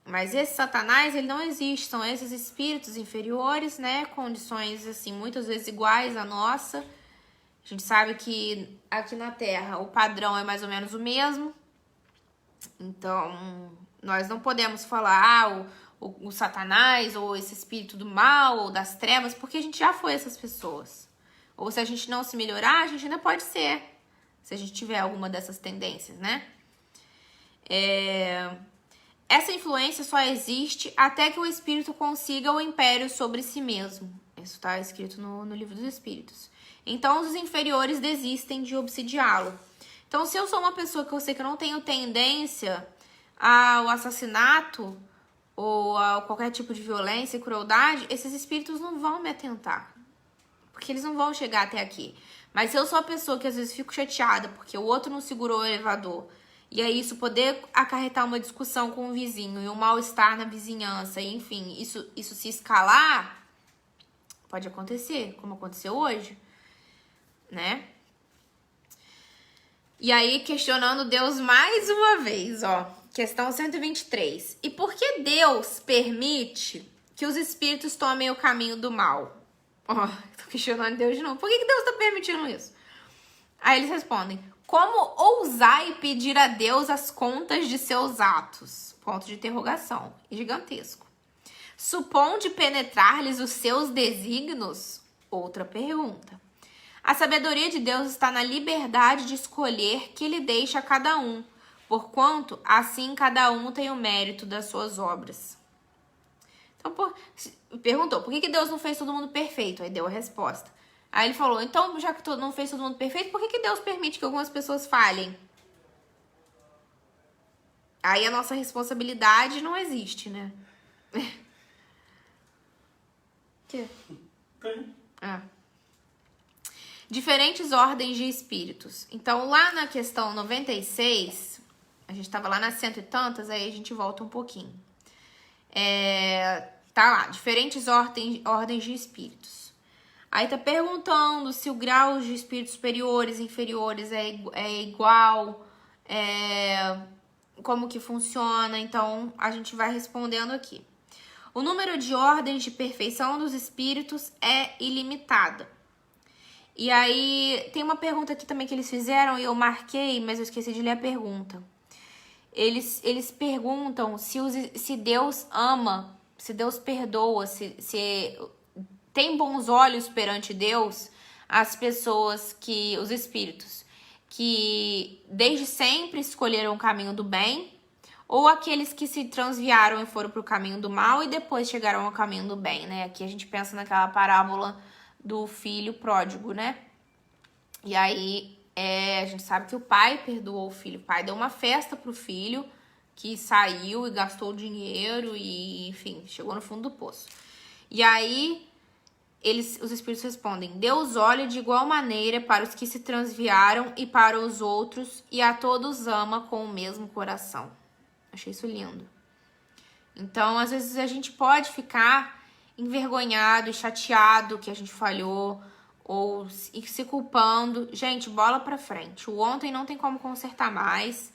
Mas esse Satanás, ele não existe, são esses espíritos inferiores, né, condições, assim, muitas vezes iguais à nossa, A gente sabe que aqui na Terra o padrão é mais ou menos o mesmo. Então, nós não podemos falar o Satanás ou esse espírito do mal ou das trevas, porque a gente já foi essas pessoas. Ou se a gente não se melhorar, a gente ainda pode ser, se a gente tiver alguma dessas tendências, né? Essa influência só existe até que o espírito consiga o império sobre si mesmo. Isso está escrito no livro dos Espíritos. Então, os inferiores desistem de obsidiá-lo. Então, se eu sou uma pessoa que eu sei que eu não tenho tendência ao assassinato ou a qualquer tipo de violência e crueldade, esses espíritos não vão me atentar. Porque eles não vão chegar até aqui. Mas se eu sou a pessoa que às vezes fico chateada porque o outro não segurou o elevador, e aí isso poder acarretar uma discussão com o vizinho e um mal-estar na vizinhança, e, enfim, isso se escalar, pode acontecer, como aconteceu hoje, né? E aí, questionando Deus mais uma vez, ó. Questão 123. E por que Deus permite que os espíritos tomem o caminho do mal? Ó, tô questionando Deus de novo. Por que Deus tá permitindo isso? Aí eles respondem: como ousai pedir a Deus as contas de seus atos? Ponto de interrogação. Gigantesco. Suponde penetrar-lhes os seus desígnios? Outra pergunta. A sabedoria de Deus está na liberdade de escolher que ele deixa a cada um, porquanto assim cada um tem o mérito das suas obras. Então, perguntou, por que Deus não fez todo mundo perfeito? Aí deu a resposta. Aí ele falou, então, já que não fez todo mundo perfeito, por que Deus permite que algumas pessoas falhem? Aí a nossa responsabilidade não existe, né? Que? Diferentes ordens de espíritos. Então, lá na questão 96, a gente tava lá nas cento e tantas, aí a gente volta um pouquinho. Tá lá, diferentes ordens de espíritos. Aí tá perguntando se o grau de espíritos superiores e inferiores é igual, como que funciona. Então, a gente vai respondendo aqui. O número de ordens de perfeição dos espíritos é ilimitado. E aí, tem uma pergunta aqui também que eles fizeram e eu marquei, mas eu esqueci de ler a pergunta. Eles perguntam se Deus ama, se Deus perdoa, se tem bons olhos perante Deus as pessoas os espíritos, que desde sempre escolheram o caminho do bem, ou aqueles que se transviaram e foram para o caminho do mal e depois chegaram ao caminho do bem, né? Aqui a gente pensa naquela parábola do filho pródigo, né? E aí, a gente sabe que o pai perdoou o filho. O pai deu uma festa pro filho, que saiu e gastou dinheiro e, enfim, chegou no fundo do poço. E aí, os espíritos respondem, Deus olha de igual maneira para os que se transviaram e para os outros, e a todos ama com o mesmo coração. Achei isso lindo. Então, às vezes, a gente pode ficar envergonhado e chateado que a gente falhou, ou se culpando. Gente, bola pra frente. O ontem não tem como consertar mais.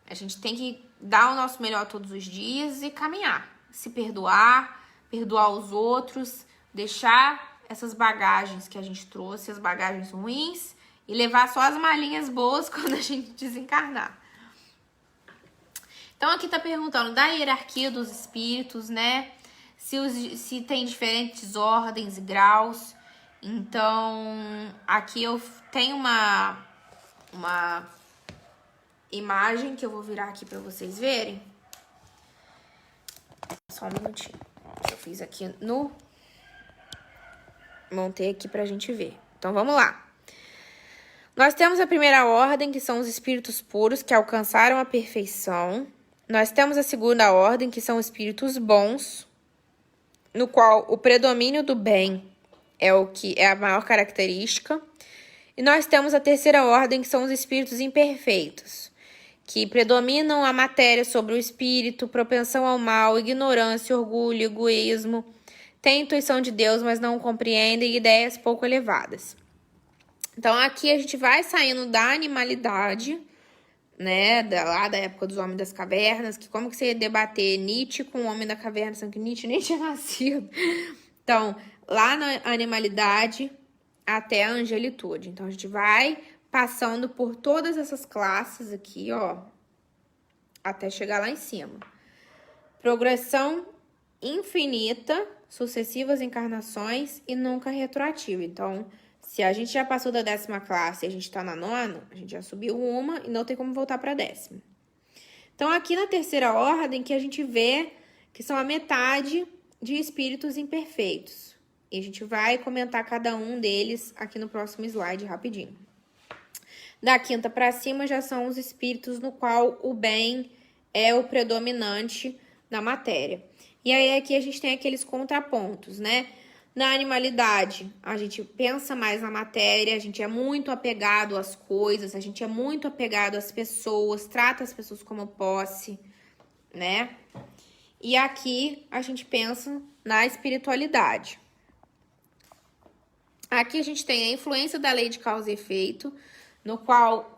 A gente tem que dar o nosso melhor todos os dias e caminhar. Se perdoar os outros, deixar essas bagagens que a gente trouxe, as bagagens ruins, e levar só as malinhas boas quando a gente desencarnar. Então, aqui tá perguntando da hierarquia dos espíritos, né? Se tem diferentes ordens e graus. Então, aqui eu tenho uma imagem que eu vou virar aqui pra vocês verem. Só um minutinho. Eu fiz aqui montei aqui pra gente ver. Então, vamos lá. Nós temos a primeira ordem, que são os espíritos puros, que alcançaram a perfeição. Nós temos a segunda ordem, que são espíritos bons, no qual o predomínio do bem é o que é a maior característica. E nós temos a terceira ordem, que são os espíritos imperfeitos, que predominam a matéria sobre o espírito, propensão ao mal, ignorância, orgulho, egoísmo, têm intuição de Deus, mas não o compreendem, e ideias pouco elevadas. Então, aqui a gente vai saindo da animalidade, né, lá da época dos homens das cavernas, que como que você ia debater Nietzsche com o homem da caverna, sendo que Nietzsche nem tinha nascido. Então, lá na animalidade, até a angelitude. Então, a gente vai passando por todas essas classes aqui, ó, até chegar lá em cima. Progressão infinita, sucessivas encarnações e nunca retroativa. Então, se a gente já passou da 10ª classe e a gente tá na 9ª, a gente já subiu uma e não tem como voltar pra 10ª. Então, aqui na 3ª ordem que a gente vê que são a metade de espíritos imperfeitos. E a gente vai comentar cada um deles aqui no próximo slide rapidinho. Da 5ª para cima já são os espíritos no qual o bem é o predominante na matéria. E aí aqui a gente tem aqueles contrapontos, né? Na animalidade, a gente pensa mais na matéria, a gente é muito apegado às coisas, a gente é muito apegado às pessoas, trata as pessoas como posse, né? E aqui a gente pensa na espiritualidade. Aqui a gente tem a influência da lei de causa e efeito, no qual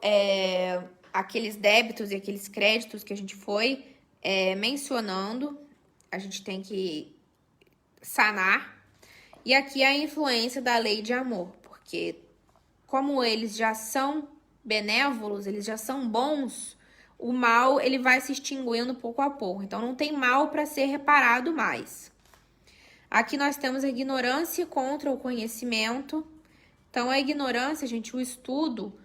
aqueles débitos e aqueles créditos que a gente foi mencionando, a gente tem que sanar. E aqui a influência da lei de amor, porque como eles já são benévolos, eles já são bons, o mal ele vai se extinguindo pouco a pouco. Então não tem mal para ser reparado mais. Aqui nós temos a ignorância contra o conhecimento. Então a ignorância, gente, o estudo,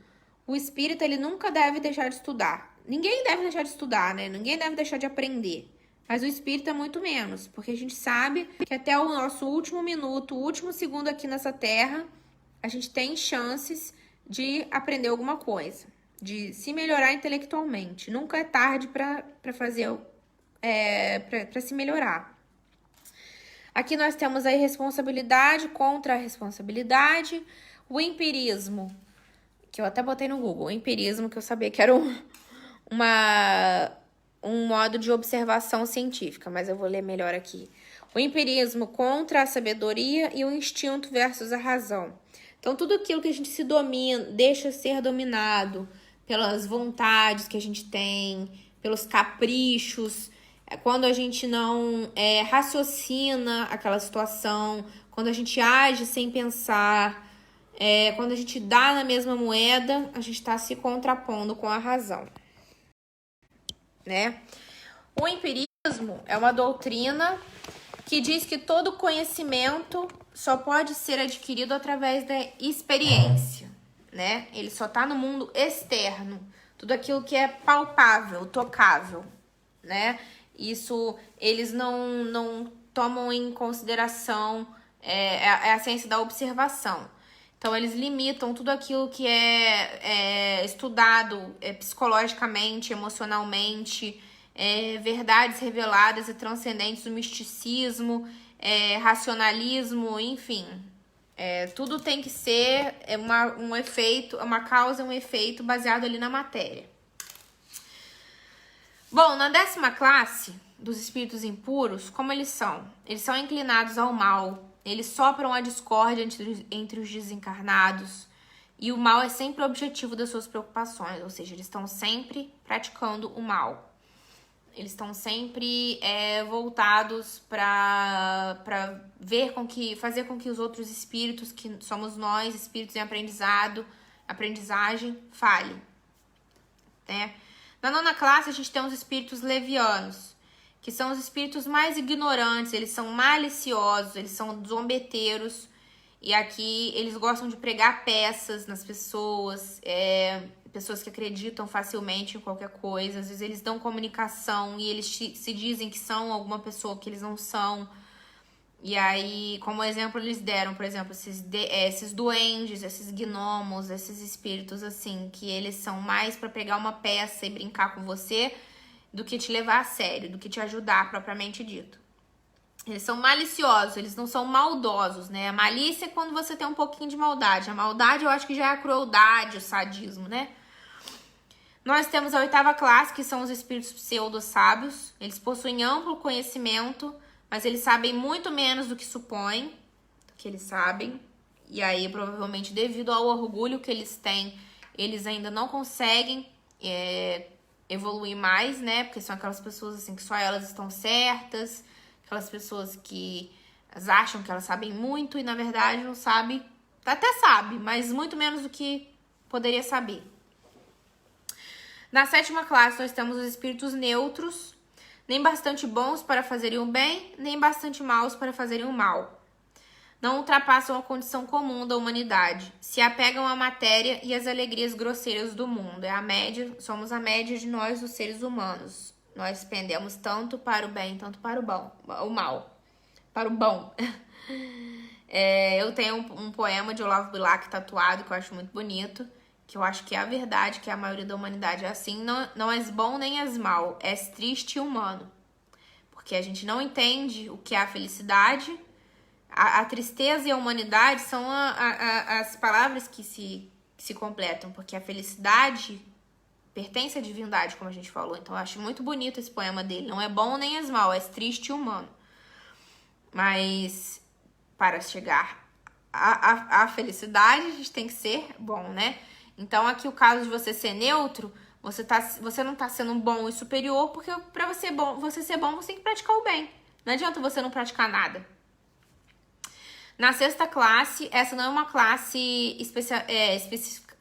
o espírito ele nunca deve deixar de estudar. Ninguém deve deixar de estudar, né? Ninguém deve deixar de aprender. Mas o espírito é muito menos, porque a gente sabe que até o nosso último minuto, o último segundo aqui nessa terra, a gente tem chances de aprender alguma coisa, de se melhorar intelectualmente. Nunca é tarde para fazer, para se melhorar. Aqui nós temos a irresponsabilidade contra a responsabilidade, o empirismo, que eu até botei no Google, o empirismo, que eu sabia que era um modo de observação científica, mas eu vou ler melhor aqui. O empirismo contra a sabedoria e o instinto versus a razão. Então, tudo aquilo que a gente se domina, deixa ser dominado pelas vontades que a gente tem, pelos caprichos, quando a gente não raciocina aquela situação, quando a gente age sem pensar, quando a gente dá na mesma moeda, a gente está se contrapondo com a razão, né? O empirismo é uma doutrina que diz que todo conhecimento só pode ser adquirido através da experiência, né? Ele só está no mundo externo, tudo aquilo que é palpável, tocável, né? Isso eles não tomam em consideração a ciência da observação. Então, eles limitam tudo aquilo que é estudado psicologicamente, emocionalmente, verdades reveladas e transcendentes do misticismo, racionalismo, enfim. Tudo tem que ser um efeito, uma causa e um efeito baseado ali na matéria. Bom, na 10ª classe dos espíritos impuros, como eles são? Eles são inclinados ao mal, eles sopram a discórdia entre os desencarnados, e o mal é sempre o objetivo das suas preocupações, ou seja, eles estão sempre praticando o mal. Eles estão sempre voltados para fazer com que os outros espíritos, que somos nós, espíritos em aprendizagem, falhem, né? Na 9ª classe, a gente tem os espíritos levianos, que são os espíritos mais ignorantes, eles são maliciosos, eles são zombeteiros, e aqui eles gostam de pregar peças nas pessoas, pessoas que acreditam facilmente em qualquer coisa, às vezes eles dão comunicação e eles se dizem que são alguma pessoa que eles não são. E aí, como exemplo, eles deram, por exemplo, esses duendes, esses gnomos, esses espíritos assim, que eles são mais para pegar uma peça e brincar com você do que te levar a sério, do que te ajudar, propriamente dito. Eles são maliciosos, eles não são maldosos, né? A malícia é quando você tem um pouquinho de maldade. A maldade eu acho que já é a crueldade, o sadismo, né? Nós temos a 8ª classe, que são os espíritos pseudo-sábios. Eles possuem amplo conhecimento, mas eles sabem muito menos do que supõem, do que eles sabem. E aí, provavelmente, devido ao orgulho que eles têm, eles ainda não conseguem evoluir mais, né? Porque são aquelas pessoas assim que só elas estão certas, aquelas pessoas que acham que elas sabem muito e, na verdade, não sabem Até sabe, mas muito menos do que poderia saber. Na 7ª classe, nós temos os espíritos neutros, nem bastante bons para fazerem o bem, nem bastante maus para fazerem o mal. Não ultrapassam a condição comum da humanidade. Se apegam à matéria e às alegrias grosseiras do mundo. Somos a média de nós, os seres humanos. Nós pendemos tanto para o bem, tanto para o mal. Para o bom. Eu tenho um poema de Olavo Bilac tatuado, que eu acho muito bonito, que eu acho que é a verdade, que a maioria da humanidade é assim. Não és bom nem és mal, és triste e humano. Porque a gente não entende o que é a felicidade. A tristeza e a humanidade são as palavras que se completam, porque a felicidade pertence à divindade, como a gente falou. Então, eu acho muito bonito esse poema dele. Não é bom nem é mal, é triste e humano. Mas, para chegar à felicidade, a gente tem que ser bom, né? Então, aqui o caso de você ser neutro, você não tá sendo bom e superior, porque para você ser bom, você tem que praticar o bem. Não adianta você não praticar nada. Na 6ª classe, essa não é uma classe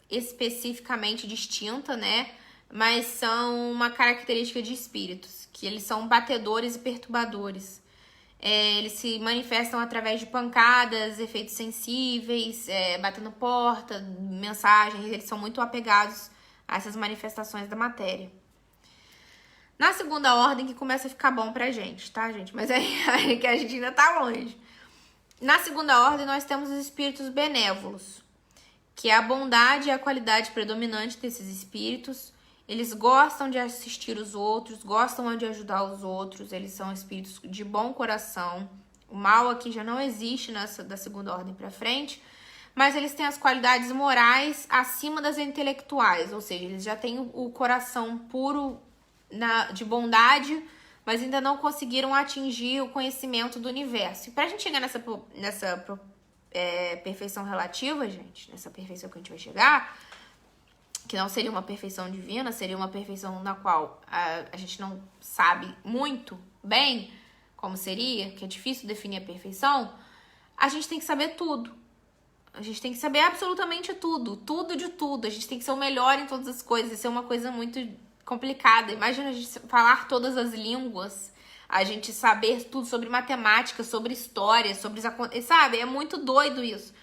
especificamente distinta, né? Mas são uma característica de espíritos, que eles são batedores e perturbadores. Eles se manifestam através de pancadas, efeitos sensíveis, batendo porta, mensagens. Eles são muito apegados a essas manifestações da matéria. Na 2ª ordem que começa a ficar bom pra gente, tá, gente? Mas aí que a gente ainda tá longe. Na 2ª ordem, nós temos os espíritos benévolos, que é a bondade e a qualidade predominante desses espíritos. Eles gostam de assistir os outros, gostam de ajudar os outros, eles são espíritos de bom coração. O mal aqui já não existe da 2ª ordem para frente, mas eles têm as qualidades morais acima das intelectuais, ou seja, eles já têm o coração puro de bondade, mas ainda não conseguiram atingir o conhecimento do universo. E pra gente chegar nessa perfeição relativa, gente, nessa perfeição que a gente vai chegar, que não seria uma perfeição divina, seria uma perfeição na qual a gente não sabe muito bem como seria, que é difícil definir a perfeição, a gente tem que saber tudo. A gente tem que saber absolutamente tudo, tudo de tudo. A gente tem que ser o melhor em todas as coisas. Isso é uma coisa muito complicada. Imagina a gente falar todas as línguas, a gente saber tudo sobre matemática, sobre história, sabe? É muito doido isso.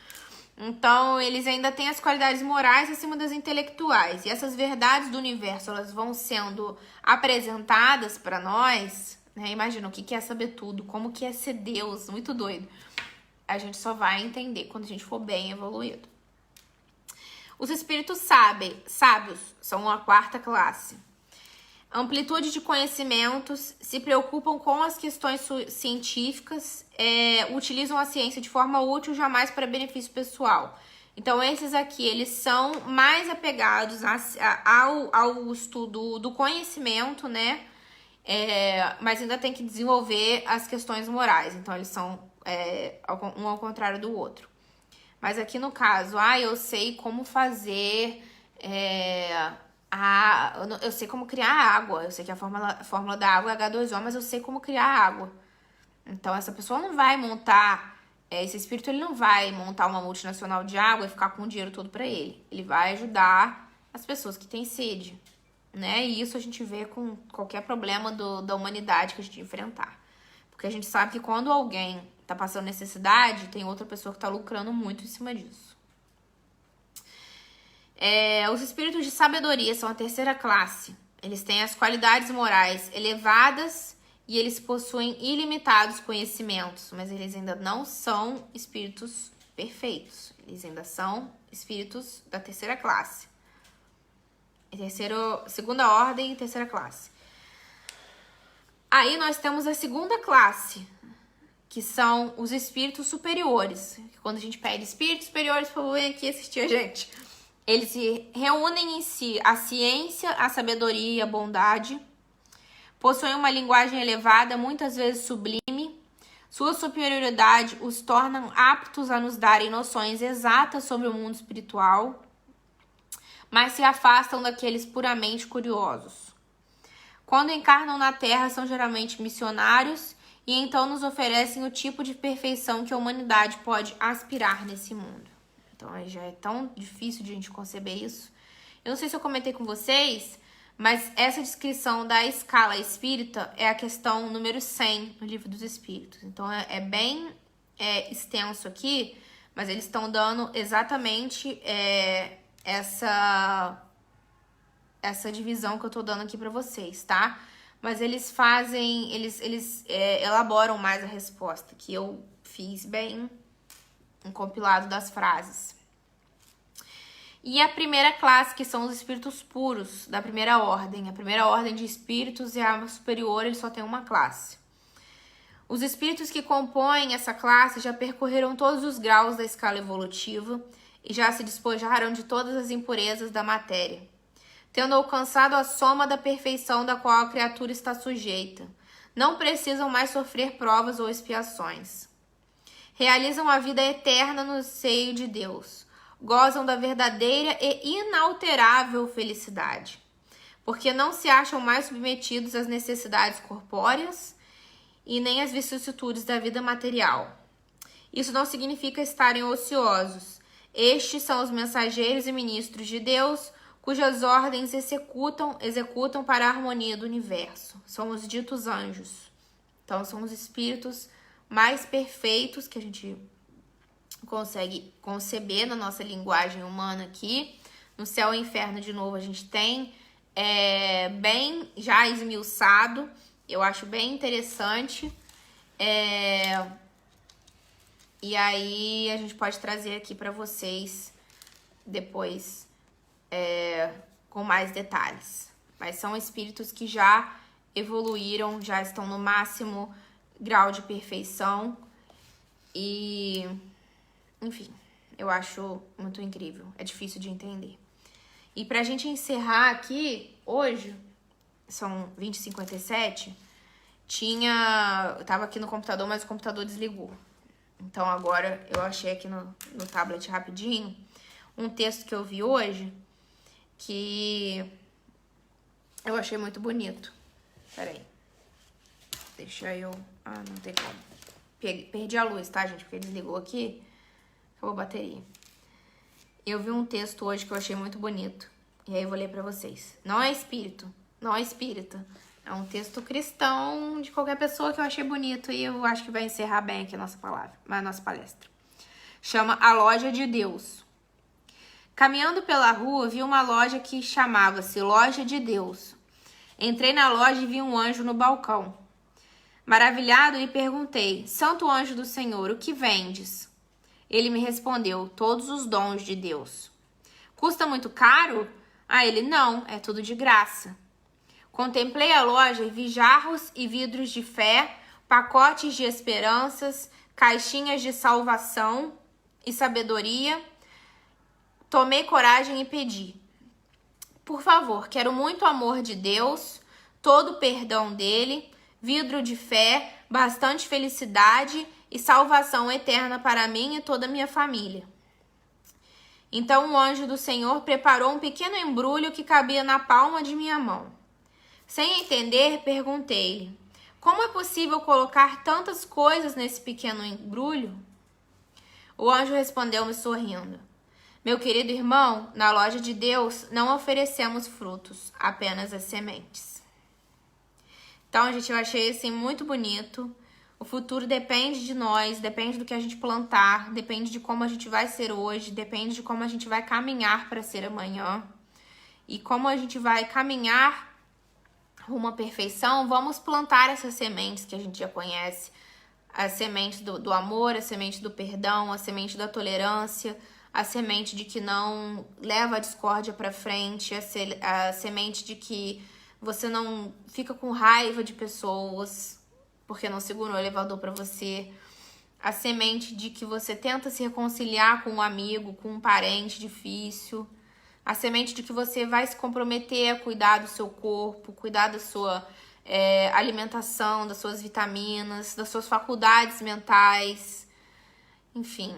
Então, eles ainda têm as qualidades morais acima das intelectuais. E essas verdades do universo, elas vão sendo apresentadas para nós, né? Imagina o que é saber tudo, como que é ser Deus, muito doido. A gente só vai entender quando a gente for bem evoluído. Os espíritos sábios são a 4ª classe. Amplitude de conhecimentos, se preocupam com as questões científicas, utilizam a ciência de forma útil, jamais para benefício pessoal. Então, esses aqui, eles são mais apegados ao estudo do conhecimento, né? Mas ainda tem que desenvolver as questões morais. Então, eles são um ao contrário do outro. Mas aqui no caso, eu sei como fazer... eu sei como criar água. Eu sei que a fórmula da água é H2O, mas eu sei como criar água. Então, essa pessoa não vai montar... esse espírito, ele não vai montar uma multinacional de água e ficar com o dinheiro todo para ele. Ele vai ajudar as pessoas que têm sede, né? E isso a gente vê com qualquer problema da humanidade que a gente enfrentar. Porque a gente sabe que quando alguém tá passando necessidade, tem outra pessoa que tá lucrando muito em cima disso. Os espíritos de sabedoria são a 3ª classe. Eles têm as qualidades morais elevadas e eles possuem ilimitados conhecimentos, mas eles ainda não são espíritos perfeitos. Eles ainda são espíritos da 3ª classe. 2ª ordem e 3ª classe. Aí nós temos a 2ª classe, que são os espíritos superiores. Quando a gente pede espíritos superiores, por favor, vem aqui assistir a gente. Eles se reúnem em si a ciência, a sabedoria e a bondade. Possuem uma linguagem elevada, muitas vezes sublime. Sua superioridade os torna aptos a nos darem noções exatas sobre o mundo espiritual, mas se afastam daqueles puramente curiosos. Quando encarnam na Terra, são geralmente missionários e então nos oferecem o tipo de perfeição que a humanidade pode aspirar nesse mundo. Então já é tão difícil de a gente conceber isso. Eu não sei se eu comentei com vocês, mas essa descrição da escala espírita é a questão número 100 no Livro dos Espíritos. Então é bem extenso aqui, mas eles estão dando exatamente essa divisão que eu tô dando aqui pra vocês, tá? Mas eles fazem, eles elaboram mais a resposta, que eu fiz bem um compilado das frases. E a primeira classe, que são os espíritos puros, da primeira ordem. A primeira ordem de espíritos é a superior, ele só tem uma classe. Os espíritos que compõem essa classe já percorreram todos os graus da escala evolutiva e já se despojaram de todas as impurezas da matéria, tendo alcançado a soma da perfeição da qual a criatura está sujeita. Não precisam mais sofrer provas ou expiações. Realizam a vida eterna no seio de Deus. Gozam da verdadeira e inalterável felicidade, porque não se acham mais submetidos às necessidades corpóreas e nem às vicissitudes da vida material. Isso não significa estarem ociosos. Estes são os mensageiros e ministros de Deus, cujas ordens executam para a harmonia do universo. São os ditos anjos. Então, são os espíritos mais perfeitos que a gente consegue conceber na nossa linguagem humana aqui. No Céu e Inferno, de novo, a gente tem bem já esmiuçado. Eu acho bem interessante. E aí a gente pode trazer aqui para vocês depois com mais detalhes. Mas são espíritos que já evoluíram, já estão no máximo grau de perfeição. E, enfim, eu acho muito incrível. É difícil de entender. E pra gente encerrar aqui, hoje, são 20h57, eu tava aqui no computador, mas o computador desligou. Então agora eu achei aqui no tablet rapidinho um texto que eu vi hoje que eu achei muito bonito. Peraí. Deixa eu... Ah, não tem como. Perdi a luz, tá, gente? Porque desligou aqui. Acabou a bateria. Eu vi um texto hoje que eu achei muito bonito. E aí eu vou ler pra vocês. Não é espírito. Não é espírita. É um texto cristão de qualquer pessoa que eu achei bonito. E eu acho que vai encerrar bem aqui a nossa palestra. Chama A Loja de Deus. Caminhando pela rua, vi uma loja que chamava-se Loja de Deus. Entrei na loja e vi um anjo no balcão. Maravilhado, lhe perguntei: Santo anjo do Senhor, o que vendes? Ele me respondeu: todos os dons de Deus. Custa muito caro? Ele: não, é tudo de graça. Contemplei a loja e vi jarros e vidros de fé, pacotes de esperanças, caixinhas de salvação e sabedoria. Tomei coragem e pedi: por favor, quero muito amor de Deus, todo o perdão dele, vidro de fé, bastante felicidade e salvação eterna para mim e toda a minha família. Então o anjo do Senhor preparou um pequeno embrulho que cabia na palma de minha mão. Sem entender, perguntei-lhe: como é possível colocar tantas coisas nesse pequeno embrulho? O anjo respondeu-me sorrindo: meu querido irmão, na loja de Deus não oferecemos frutos, apenas as sementes. Então, gente, eu achei assim muito bonito. O futuro depende de nós, depende do que a gente plantar, depende de como a gente vai ser hoje, depende de como a gente vai caminhar para ser amanhã. E como a gente vai caminhar rumo à perfeição, vamos plantar essas sementes que a gente já conhece. A semente do amor, a semente do perdão, a semente da tolerância, a semente de que não leva a discórdia para frente, a semente de que você não fica com raiva de pessoas porque não segurou o elevador para você, a semente de que você tenta se reconciliar com um amigo, com um parente difícil, a semente de que você vai se comprometer a cuidar do seu corpo, cuidar da sua alimentação, das suas vitaminas, das suas faculdades mentais, enfim,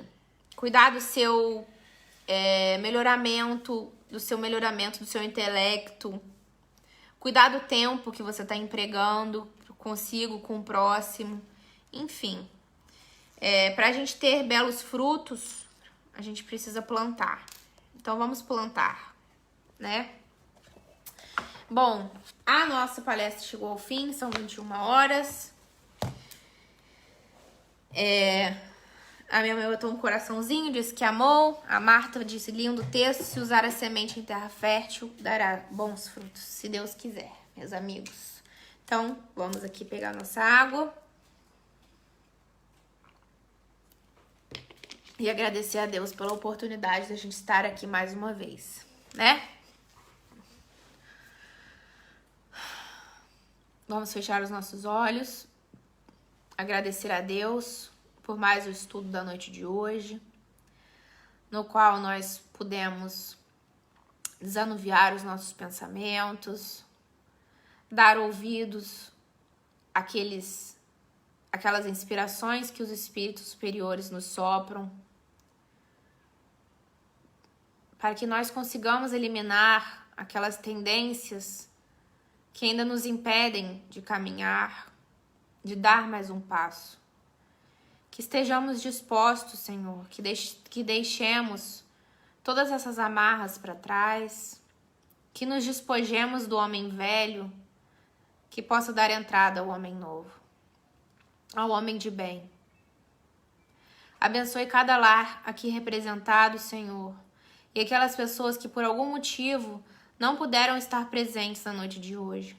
cuidar do seu melhoramento, do seu intelecto, cuidar do tempo que você está empregando consigo, com o próximo, enfim. Para a gente ter belos frutos, a gente precisa plantar. Então, vamos plantar, né? Bom, a nossa palestra chegou ao fim, são 21 horas. A minha mãe botou um coraçãozinho, disse que amou. A Marta disse, lindo texto, se usar a semente em terra fértil, dará bons frutos, se Deus quiser, meus amigos. Então, vamos aqui pegar nossa água. E agradecer a Deus pela oportunidade de a gente estar aqui mais uma vez, né? Vamos fechar os nossos olhos. Agradecer a Deus por mais o estudo da noite de hoje, no qual nós pudemos desanuviar os nossos pensamentos, dar ouvidos àquelas inspirações que os espíritos superiores nos sopram, para que nós consigamos eliminar aquelas tendências que ainda nos impedem de caminhar, de dar mais um passo. Que estejamos dispostos, Senhor, que deixemos todas essas amarras para trás, que nos despojemos do homem velho, que possa dar entrada ao homem novo, ao homem de bem. Abençoe cada lar aqui representado, Senhor, e aquelas pessoas que por algum motivo não puderam estar presentes na noite de hoje.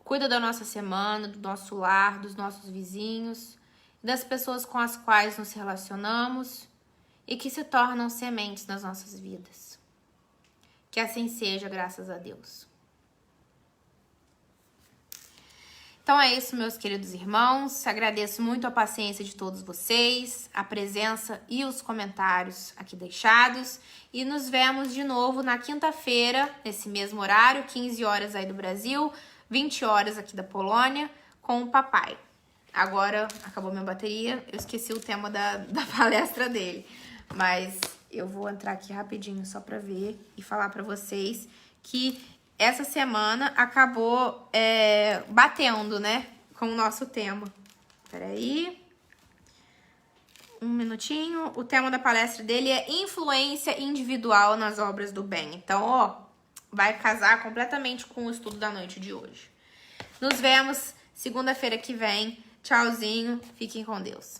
Cuida da nossa semana, do nosso lar, dos nossos vizinhos, das pessoas com as quais nos relacionamos e que se tornam sementes nas nossas vidas. Que assim seja, graças a Deus. Então é isso, meus queridos irmãos. Agradeço muito a paciência de todos vocês, a presença e os comentários aqui deixados. E nos vemos de novo na quinta-feira, nesse mesmo horário, 15 horas aí do Brasil, 20 horas aqui da Polônia, com o papai. Agora acabou minha bateria, eu esqueci o tema da palestra dele. Mas eu vou entrar aqui rapidinho só pra ver e falar pra vocês que essa semana acabou batendo, né, com o nosso tema. Peraí. Um minutinho. O tema da palestra dele é influência individual nas obras do bem. Então, ó, vai casar completamente com o estudo da noite de hoje. Nos vemos segunda-feira que vem. Tchauzinho. Fiquem com Deus.